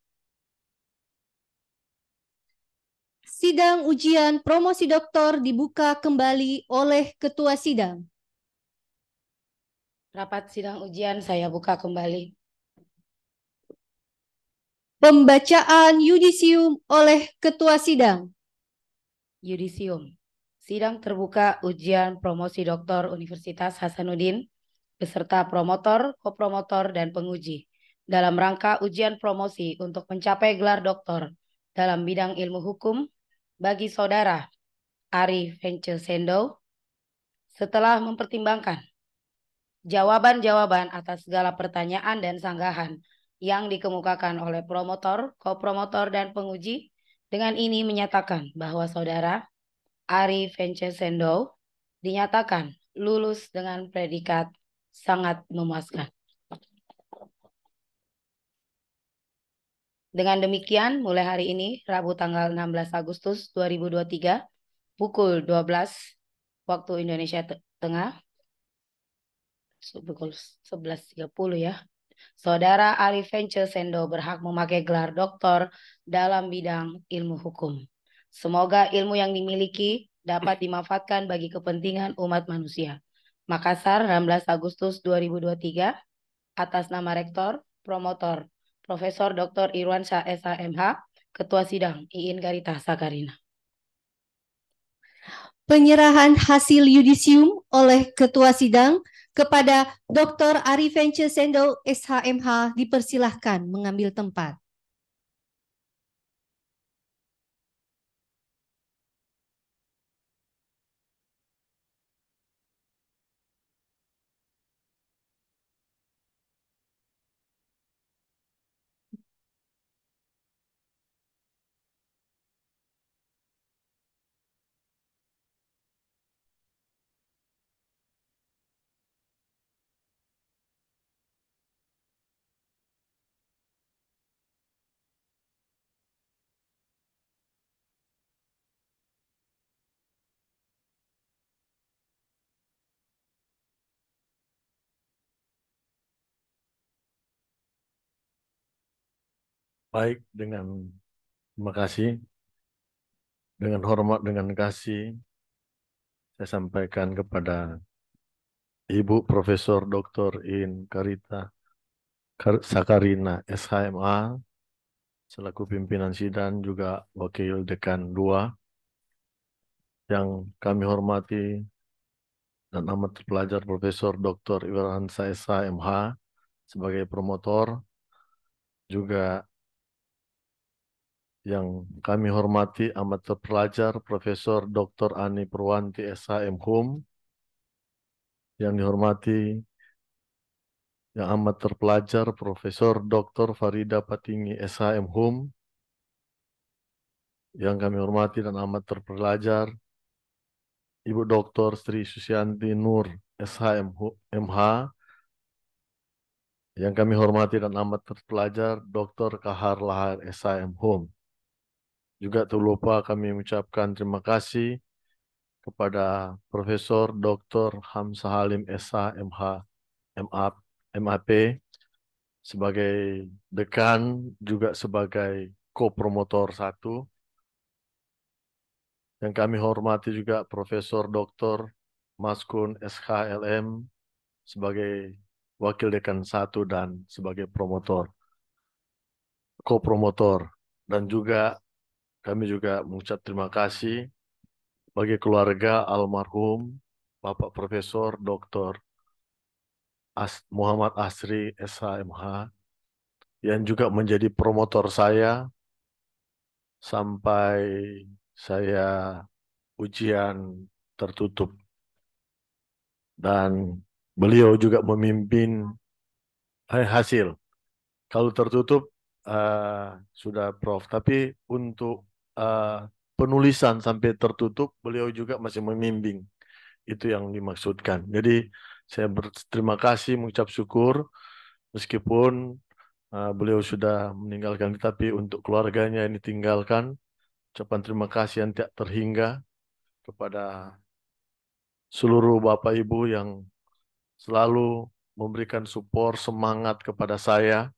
Sidang ujian promosi doktor dibuka kembali oleh Ketua Sidang. Rapat sidang ujian saya buka kembali. Pembacaan yudisium oleh Ketua Sidang. Yudisium. Sidang terbuka ujian promosi doktor Universitas Hasanuddin beserta promotor, kopromotor, dan penguji dalam rangka ujian promosi untuk mencapai gelar doktor dalam bidang ilmu hukum bagi saudara Ari Vence Sendo setelah mempertimbangkan jawaban-jawaban atas segala pertanyaan dan sanggahan yang dikemukakan oleh promotor, kopromotor, dan penguji. Dengan ini menyatakan bahwa saudara Ari Vencesendo dinyatakan lulus dengan predikat sangat memuaskan. Dengan demikian, mulai hari ini, Rabu tanggal 16 Agustus 2023, pukul 12 waktu Indonesia Tengah, pukul 11.30 ya, Saudara Ari Vencesendo berhak memakai gelar doktor dalam bidang ilmu hukum. Semoga ilmu yang dimiliki dapat dimanfaatkan bagi kepentingan umat manusia. Makassar, 16 Agustus 2023, atas nama Rektor, Promotor, Profesor Dr. Irwansyah SHMH, Ketua Sidang Iin Garita Sakarina. Penyerahan hasil yudisium oleh Ketua Sidang kepada Dr. Ari Vencesendo SHMH dipersilahkan mengambil tempat. Baik, dengan terima kasih. Dengan hormat, dengan kasih, saya sampaikan kepada Ibu Profesor Dr. In Garita Sakarina SHMA, selaku pimpinan sidang juga Wakil Dekan 2, yang kami hormati dan amat terpelajar Profesor Dr. Irwansyah SHMH sebagai promotor, juga yang kami hormati amat terpelajar Profesor Dr. Ani Purwanti SHM Hum, yang dihormati yang amat terpelajar Profesor Dr. Farida Patinggi SHM Hum, yang kami hormati dan amat terpelajar Ibu Dr. Sri Susianti Nur SHM MH, yang kami hormati dan amat terpelajar Dr. Kahar Lahar SHM Hum. Juga tak lupa kami mengucapkan terima kasih kepada Profesor Dr. Hamzah Halim SHMH MAP sebagai dekan, juga sebagai co-promotor 1. Yang kami hormati juga Profesor Dr. Maskun SHLM sebagai Wakil Dekan 1 dan sebagai promotor, co-promotor. Dan juga kami juga mengucap terima kasih bagi keluarga almarhum Bapak Profesor Dr. Muhammad Asri SHMH, yang juga menjadi promotor saya sampai saya ujian tertutup. Dan beliau juga memimpin hasil. Kalau tertutup sudah Prof. Tapi untuk penulisan sampai tertutup, beliau juga masih membimbing. Itu yang dimaksudkan. Jadi saya berterima kasih, mengucap syukur, meskipun beliau sudah meninggalkan, tapi untuk keluarganya yang ditinggalkan, ucapan terima kasih yang tidak terhingga kepada seluruh Bapak Ibu yang selalu memberikan support, semangat kepada saya,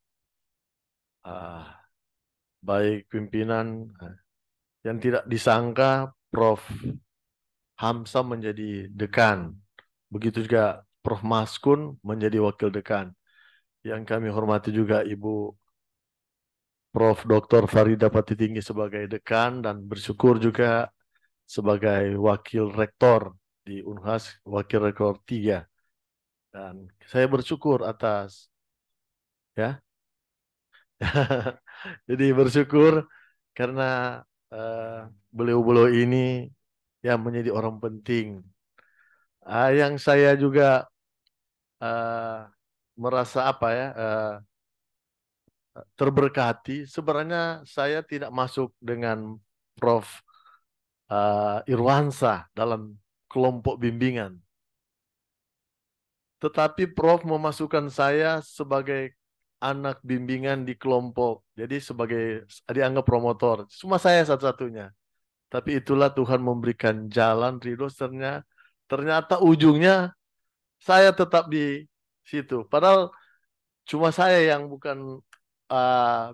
baik pimpinan, yang tidak disangka Prof. Hamzah menjadi dekan, begitu juga Prof. Maskun menjadi wakil dekan. Yang kami hormati juga Ibu Prof. Dr. Farida Patitinggi sebagai dekan, dan bersyukur juga sebagai wakil rektor di Unhas, wakil rektor 3. Dan saya bersyukur atas ya. Jadi bersyukur karena beliau-beliau ini yang menjadi orang penting. Yang saya juga merasa apa ya, terberkati. Sebenarnya saya tidak masuk dengan Prof. Irwansa dalam kelompok bimbingan. Tetapi Prof memasukkan saya sebagai anak bimbingan di kelompok. Jadi sebagai dianggap promotor. Cuma saya satu-satunya. Tapi itulah Tuhan memberikan jalan ridho. Ternyata ujungnya saya tetap di situ. Padahal cuma saya yang bukan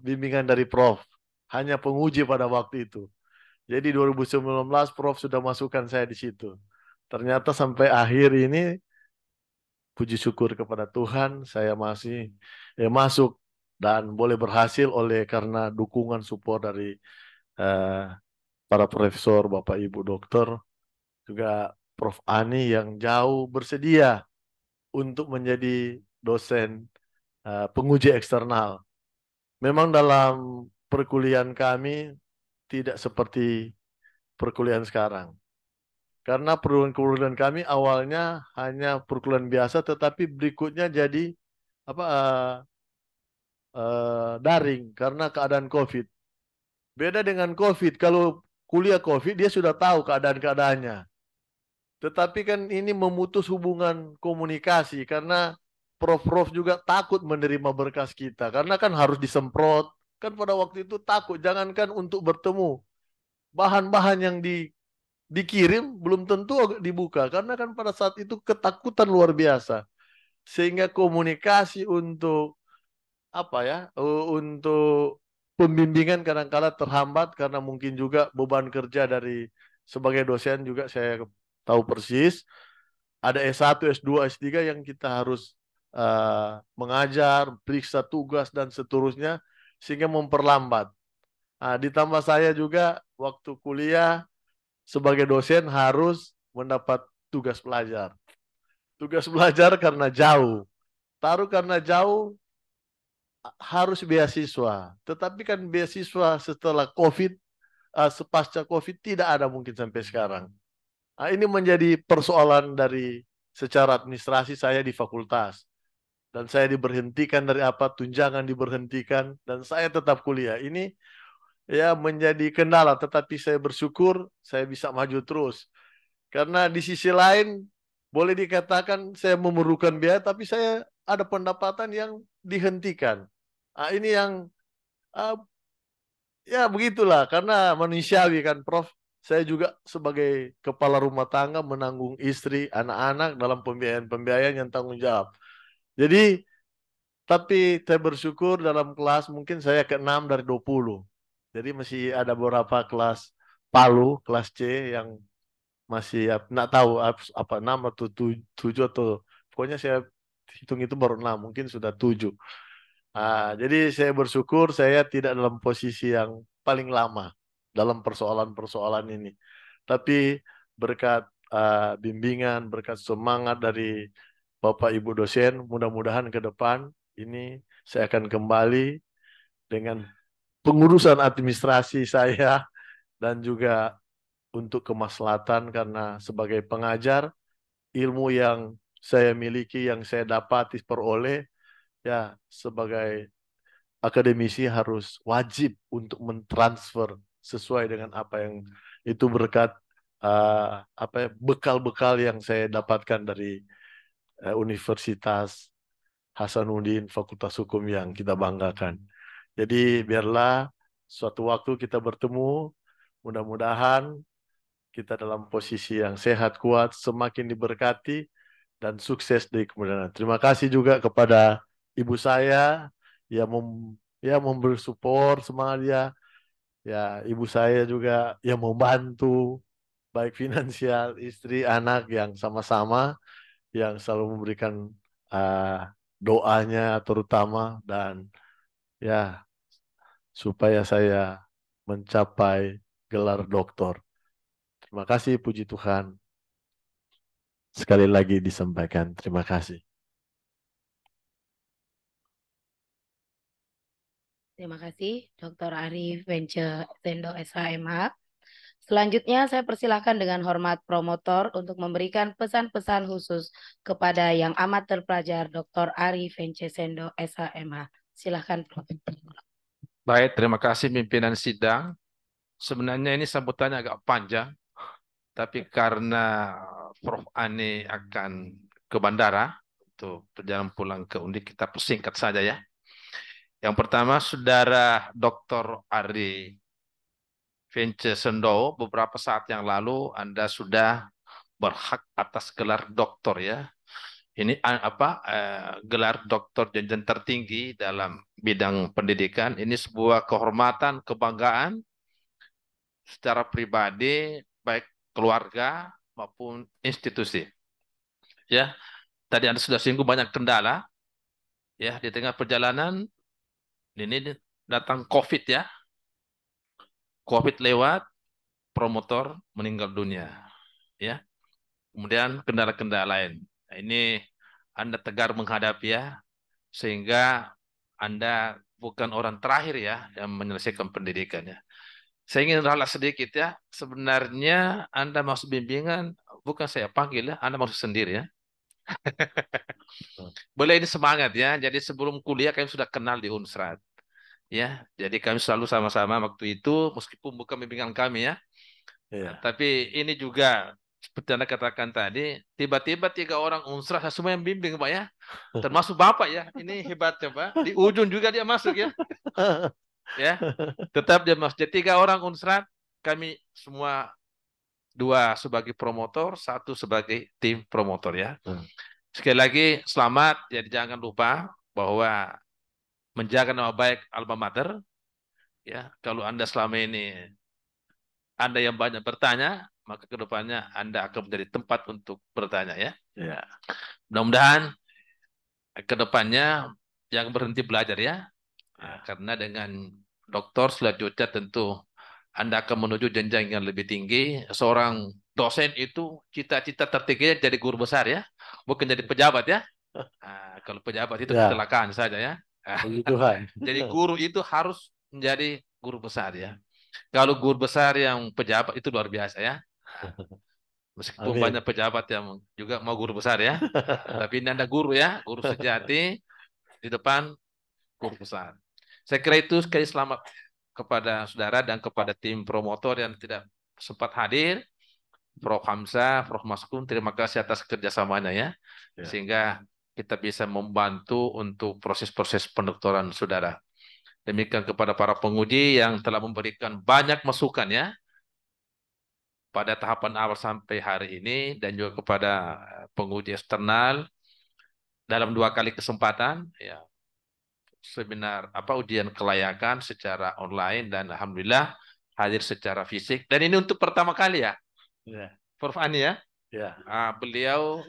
bimbingan dari Prof. Hanya penguji pada waktu itu. Jadi 2019 Prof sudah masukkan saya di situ. Ternyata sampai akhir ini puji syukur kepada Tuhan saya masih masuk dan boleh berhasil karena dukungan support dari para profesor, Bapak Ibu dokter, juga Prof Ani yang jauh bersedia untuk menjadi dosen penguji eksternal. Memang dalam perkuliahan kami tidak seperti perkuliahan sekarang. Karena perkuliahan kami awalnya hanya perkuliahan biasa, tetapi berikutnya jadi daring karena keadaan COVID. Beda dengan COVID, kalau kuliah COVID dia sudah tahu keadaan-keadaannya. Tetapi kan ini memutus hubungan komunikasi karena prof-prof juga takut menerima berkas kita karena kan harus disemprot. Kan pada waktu itu takut, jangankan untuk bertemu. Bahan-bahan yang dikirim belum tentu dibuka karena kan pada saat itu ketakutan luar biasa. Sehingga komunikasi untuk untuk pembimbingan kadang-kala terhambat karena mungkin juga beban kerja dari sebagai dosen juga saya tahu persis. Ada S1, S2, S3 yang kita harus mengajar, periksa tugas dan seterusnya sehingga memperlambat. Nah, ditambah saya juga waktu kuliah sebagai dosen harus mendapat tugas pelajar. Tugas pelajar karena jauh. Taruh karena jauh harus beasiswa. Tetapi kan beasiswa setelah COVID, sepasca COVID tidak ada mungkin sampai sekarang. Nah, ini menjadi persoalan dari secara administrasi saya di fakultas. Dan saya diberhentikan dari tunjangan diberhentikan, dan saya tetap kuliah. Ini ya menjadi kendala, tetapi saya bersyukur saya bisa maju terus. Karena di sisi lain, boleh dikatakan saya memerlukan biaya, tapi saya ada pendapatan yang dihentikan. Nah, ini yang ya begitulah, karena manusiawi kan Prof. Saya juga sebagai kepala rumah tangga menanggung istri, anak-anak dalam pembiayaan-pembiayaan yang tanggung jawab. Jadi, tapi saya bersyukur dalam kelas mungkin saya ke-6 dari 20. Jadi masih ada beberapa kelas Palu, kelas C yang masih nggak tahu 6 atau 7 atau pokoknya saya hitung itu baru 6, mungkin sudah 7. Jadi saya bersyukur saya tidak dalam posisi yang paling lama dalam persoalan-persoalan ini. Tapi berkat bimbingan, berkat semangat dari Bapak Ibu dosen, mudah-mudahan ke depan ini saya akan kembali dengan pengurusan administrasi saya dan juga untuk kemaslahatan karena sebagai pengajar, ilmu yang saya miliki, yang saya dapat peroleh, ya sebagai akademisi harus wajib untuk mentransfer sesuai dengan apa yang itu berkat bekal-bekal yang saya dapatkan dari Universitas Hasanuddin Fakultas Hukum yang kita banggakan. Jadi biarlah suatu waktu kita bertemu, mudah-mudahan kita dalam posisi yang sehat, kuat, semakin diberkati dan sukses di kemudian. Terima kasih juga kepada ibu saya yang memberi support semangat dia. Ya, ibu saya juga yang membantu baik finansial, istri, anak yang sama-sama yang selalu memberikan doanya terutama dan ya supaya saya mencapai gelar doktor. Terima kasih, puji Tuhan. Sekali lagi disampaikan, terima kasih. Terima kasih, Dr. Arif Vence Sendo SHMH. Selanjutnya, saya persilahkan dengan hormat promotor untuk memberikan pesan-pesan khusus kepada yang amat terpelajar, Dr. Arif Vence Sendo SHMH. Silahkan, Prof. Baik, terima kasih pimpinan sidang. Sebenarnya ini sambutannya agak panjang, Tapi karena Prof. Ani akan ke bandara untuk perjalanan pulang ke Undip, kita persingkat saja ya. Yang pertama, Saudara Dr. Ari Vince Sendo, beberapa saat yang lalu Anda sudah berhak atas gelar doktor ya. Ini gelar doktor jenjang tertinggi dalam bidang pendidikan. Ini sebuah kehormatan, kebanggaan secara pribadi, baik keluarga maupun institusi. Ya, tadi Anda sudah singgung banyak kendala ya di tengah perjalanan. Ini datang COVID ya. COVID lewat, promotor meninggal dunia. Ya. Kemudian kendala-kendala lain. Nah, ini Anda tegar menghadapi ya, sehingga Anda bukan orang terakhir ya yang menyelesaikan pendidikan ya. Saya ingin ralat sedikit ya, sebenarnya Anda masuk bimbingan, bukan saya panggil ya, Anda masuk sendiri ya. Boleh ini semangat ya, jadi sebelum kuliah kami sudah kenal di Unsrat. Ya, jadi kami selalu sama-sama waktu itu, meskipun bukan bimbingan kami ya. Iya. Tapi ini juga seperti Anda katakan tadi, tiba-tiba 3 orang Unsrat semua yang bimbing Pak ya. Termasuk Bapak ya. Ini hebatnya Pak. Di ujung juga dia masuk ya. Ya. Tetap dia masuk. Jadi 3 orang Unsrat, kami semua 2 sebagai promotor, 1 sebagai tim promotor ya. Sekali lagi selamat, jadi jangan lupa bahwa menjaga nama baik alma mater ya. Kalau Anda selama ini Anda yang banyak bertanya, maka kedepannya Anda akan menjadi tempat untuk bertanya ya. Ya. Mudah-mudahan kedepannya jangan berhenti belajar ya. Nah, karena dengan doktor selanjutnya tentu Anda akan menuju jenjang yang lebih tinggi. Seorang dosen itu cita-cita tertingginya jadi guru besar ya, bukan jadi pejabat ya. Nah, kalau pejabat itu Ya. kecelakaan saja ya. Puji Tuhan. Jadi guru itu harus menjadi guru besar ya. Kalau guru besar yang pejabat itu luar biasa ya. Meskipun Amin. banyak pejabat yang juga mau guru besar ya. Tapi ini Anda guru ya, guru sejati di depan guru besar. Saya kira itu sekali selamat kepada saudara dan kepada tim promotor yang tidak sempat hadir. Prof. Hamzah, Prof. Maskun, terima kasih atas kerjasamanya ya. Sehingga kita bisa membantu untuk proses-proses pendoktoran saudara. Demikian kepada para penguji yang telah memberikan banyak masukan ya pada tahapan awal sampai hari ini, dan juga kepada penguji eksternal dalam 2 kali kesempatan ya, seminar ujian kelayakan secara online dan alhamdulillah hadir secara fisik, dan ini untuk pertama kali ya. Ya. Prof. Ani ya. Ya. Beliau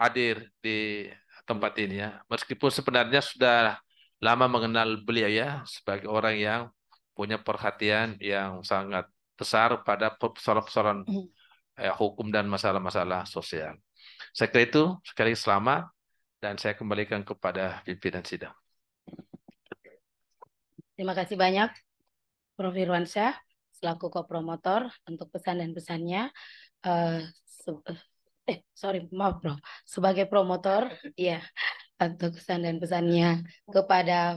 hadir di tempat ini ya. Meskipun sebenarnya sudah lama mengenal beliau ya sebagai orang yang punya perhatian yang sangat besar pada persoalan-persoalan hukum dan masalah-masalah sosial. Saya kira itu, sekali selamat, dan saya kembalikan kepada pimpinan sidang. Terima kasih banyak Prof. Irwansyah selaku kopromotor untuk pesan dan pesannya. Maaf Bro, sebagai promotor ya untuk pesan dan pesannya kepada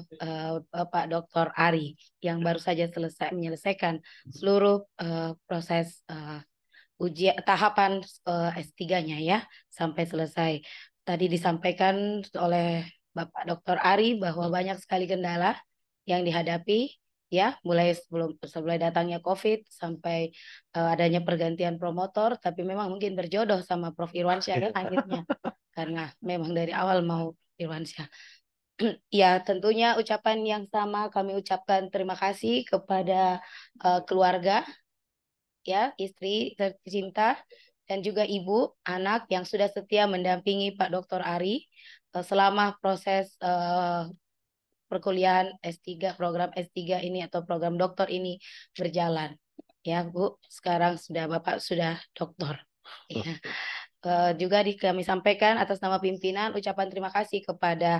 Bapak Dr. Ari yang baru saja menyelesaikan seluruh proses ujian tahapan S3-nya ya sampai selesai. Tadi disampaikan oleh Bapak Dr. Ari bahwa banyak sekali kendala yang dihadapi ya, mulai sebelum datangnya COVID sampai adanya pergantian promotor, tapi memang mungkin berjodoh sama Prof. Irwansyah kan akhirnya karena memang dari awal mau Irwansyah. Ya, tentunya ucapan yang sama kami ucapkan terima kasih kepada keluarga ya, istri tercinta dan juga ibu anak yang sudah setia mendampingi Pak Dr. Ari selama proses perkuliahan S3, program S3 ini atau program doktor ini berjalan. Ya, Bu, sekarang Bapak sudah doktor. Ya. Juga kami sampaikan atas nama pimpinan ucapan terima kasih kepada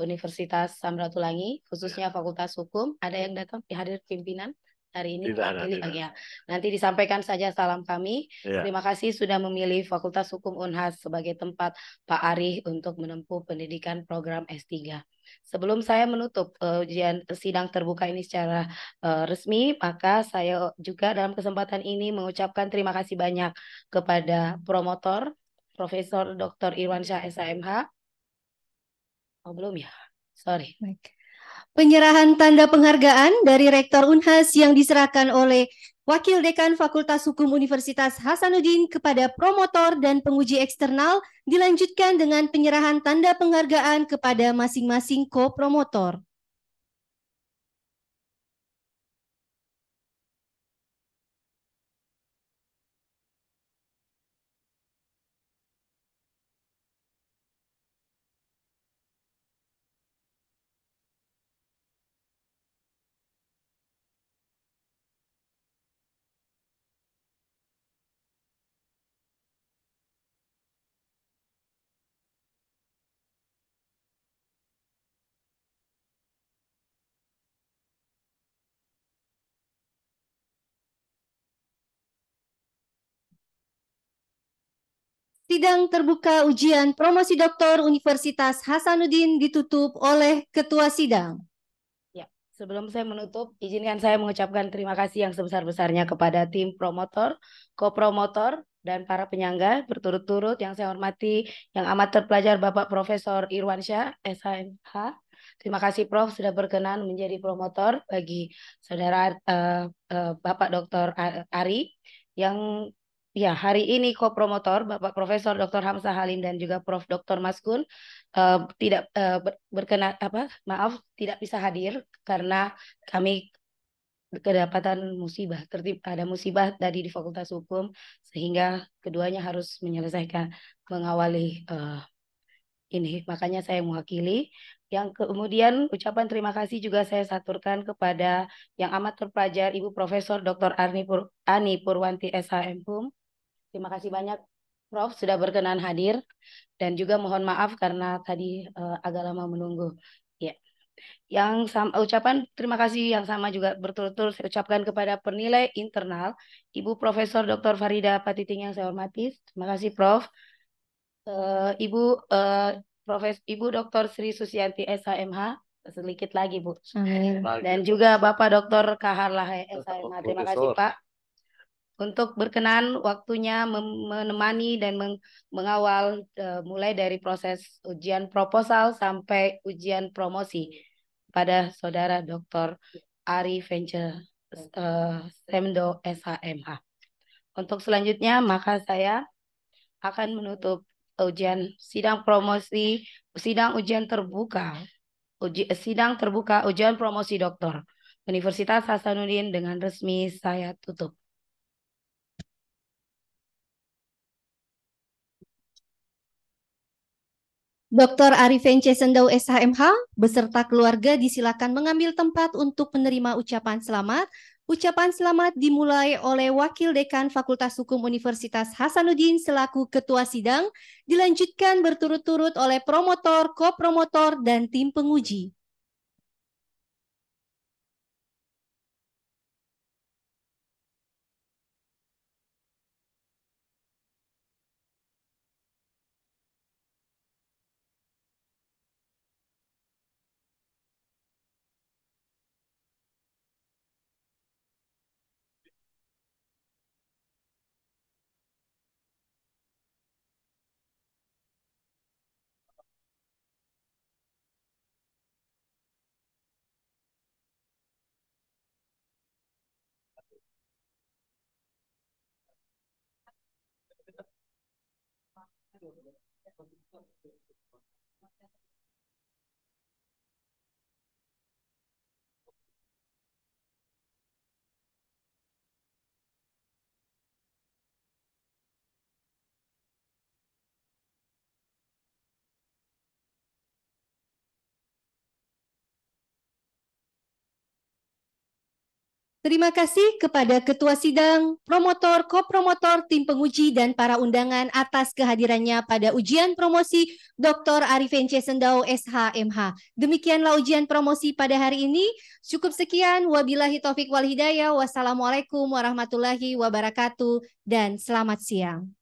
Universitas Samratulangi, khususnya Fakultas Hukum. Ada yang datang hadir pimpinan? hari ini Tidak ada, mewakili. tidak. Ya, nanti disampaikan saja salam kami. Ya. Terima kasih sudah memilih Fakultas Hukum Unhas sebagai tempat Pak Ari untuk menempuh pendidikan program S3. Sebelum saya menutup ujian sidang terbuka ini secara resmi, maka saya juga dalam kesempatan ini mengucapkan terima kasih banyak kepada promotor Profesor Dr. Irwansyah SHMH. Oh, belum ya? Sorry. Baik. Penyerahan tanda penghargaan dari Rektor Unhas yang diserahkan oleh Wakil Dekan Fakultas Hukum Universitas Hasanuddin kepada promotor dan penguji eksternal dilanjutkan dengan penyerahan tanda penghargaan kepada masing-masing ko-promotor. Sidang terbuka ujian promosi doktor Universitas Hasanuddin ditutup oleh Ketua Sidang. Ya, sebelum saya menutup, izinkan saya mengucapkan terima kasih yang sebesar-besarnya kepada tim promotor, kopromotor, dan para penyangga berturut-turut yang saya hormati, yang amat terpelajar Bapak Profesor Irwansyah, SHMH. Terima kasih Prof sudah berkenan menjadi promotor bagi saudara Bapak Dr. Ari yang ya hari ini kopromotor Bapak Profesor Dr. Hamzah Halim dan juga Prof Dr. Maskun tidak berkenan maaf tidak bisa hadir karena kami kedapatan musibah, ada musibah tadi di Fakultas Hukum sehingga keduanya harus menyelesaikan mengawali ini. Makanya saya mewakili. Yang kemudian ucapan terima kasih juga saya saturkan kepada yang amat terpelajar Ibu Profesor Dr. Ani Purwanti SHM HUM. Terima kasih banyak Prof sudah berkenan hadir dan juga mohon maaf karena tadi agak lama menunggu. Ya. Yang sama, ucapan terima kasih yang sama juga berturut-turut saya ucapkan kepada penilai internal Ibu Profesor Dr. Farida Patiting yang saya hormati. Terima kasih Prof. Ibu Dr. Sri Susianti SHMH sedikit lagi Bu. Amin. Dan juga Bapak Dr. Kahar Lahe SHMH. Terima kasih Pak untuk berkenan waktunya menemani dan mengawal mulai dari proses ujian proposal sampai ujian promosi pada saudara Dr. Ari Venture Semdo SHMH. Untuk selanjutnya maka saya akan menutup ujian sidang promosi, sidang ujian terbuka, ujian promosi doktor Universitas Hasanuddin dengan resmi saya tutup. Dr. Arifin C. Sendau SHMH beserta keluarga disilakan mengambil tempat untuk menerima ucapan selamat. Ucapan selamat dimulai oleh Wakil Dekan Fakultas Hukum Universitas Hasanuddin selaku Ketua Sidang, dilanjutkan berturut-turut oleh promotor, kopromotor, dan tim penguji. Terima kasih kepada Ketua Sidang, Promotor, Kopromotor, Tim Penguji, dan para undangan atas kehadirannya pada ujian promosi Dr. Arifin C. Sendau, SH.MH. Demikianlah ujian promosi pada hari ini. Cukup sekian. Wabillahi taufiq wal hidayah. Wassalamualaikum warahmatullahi wabarakatuh. Dan selamat siang.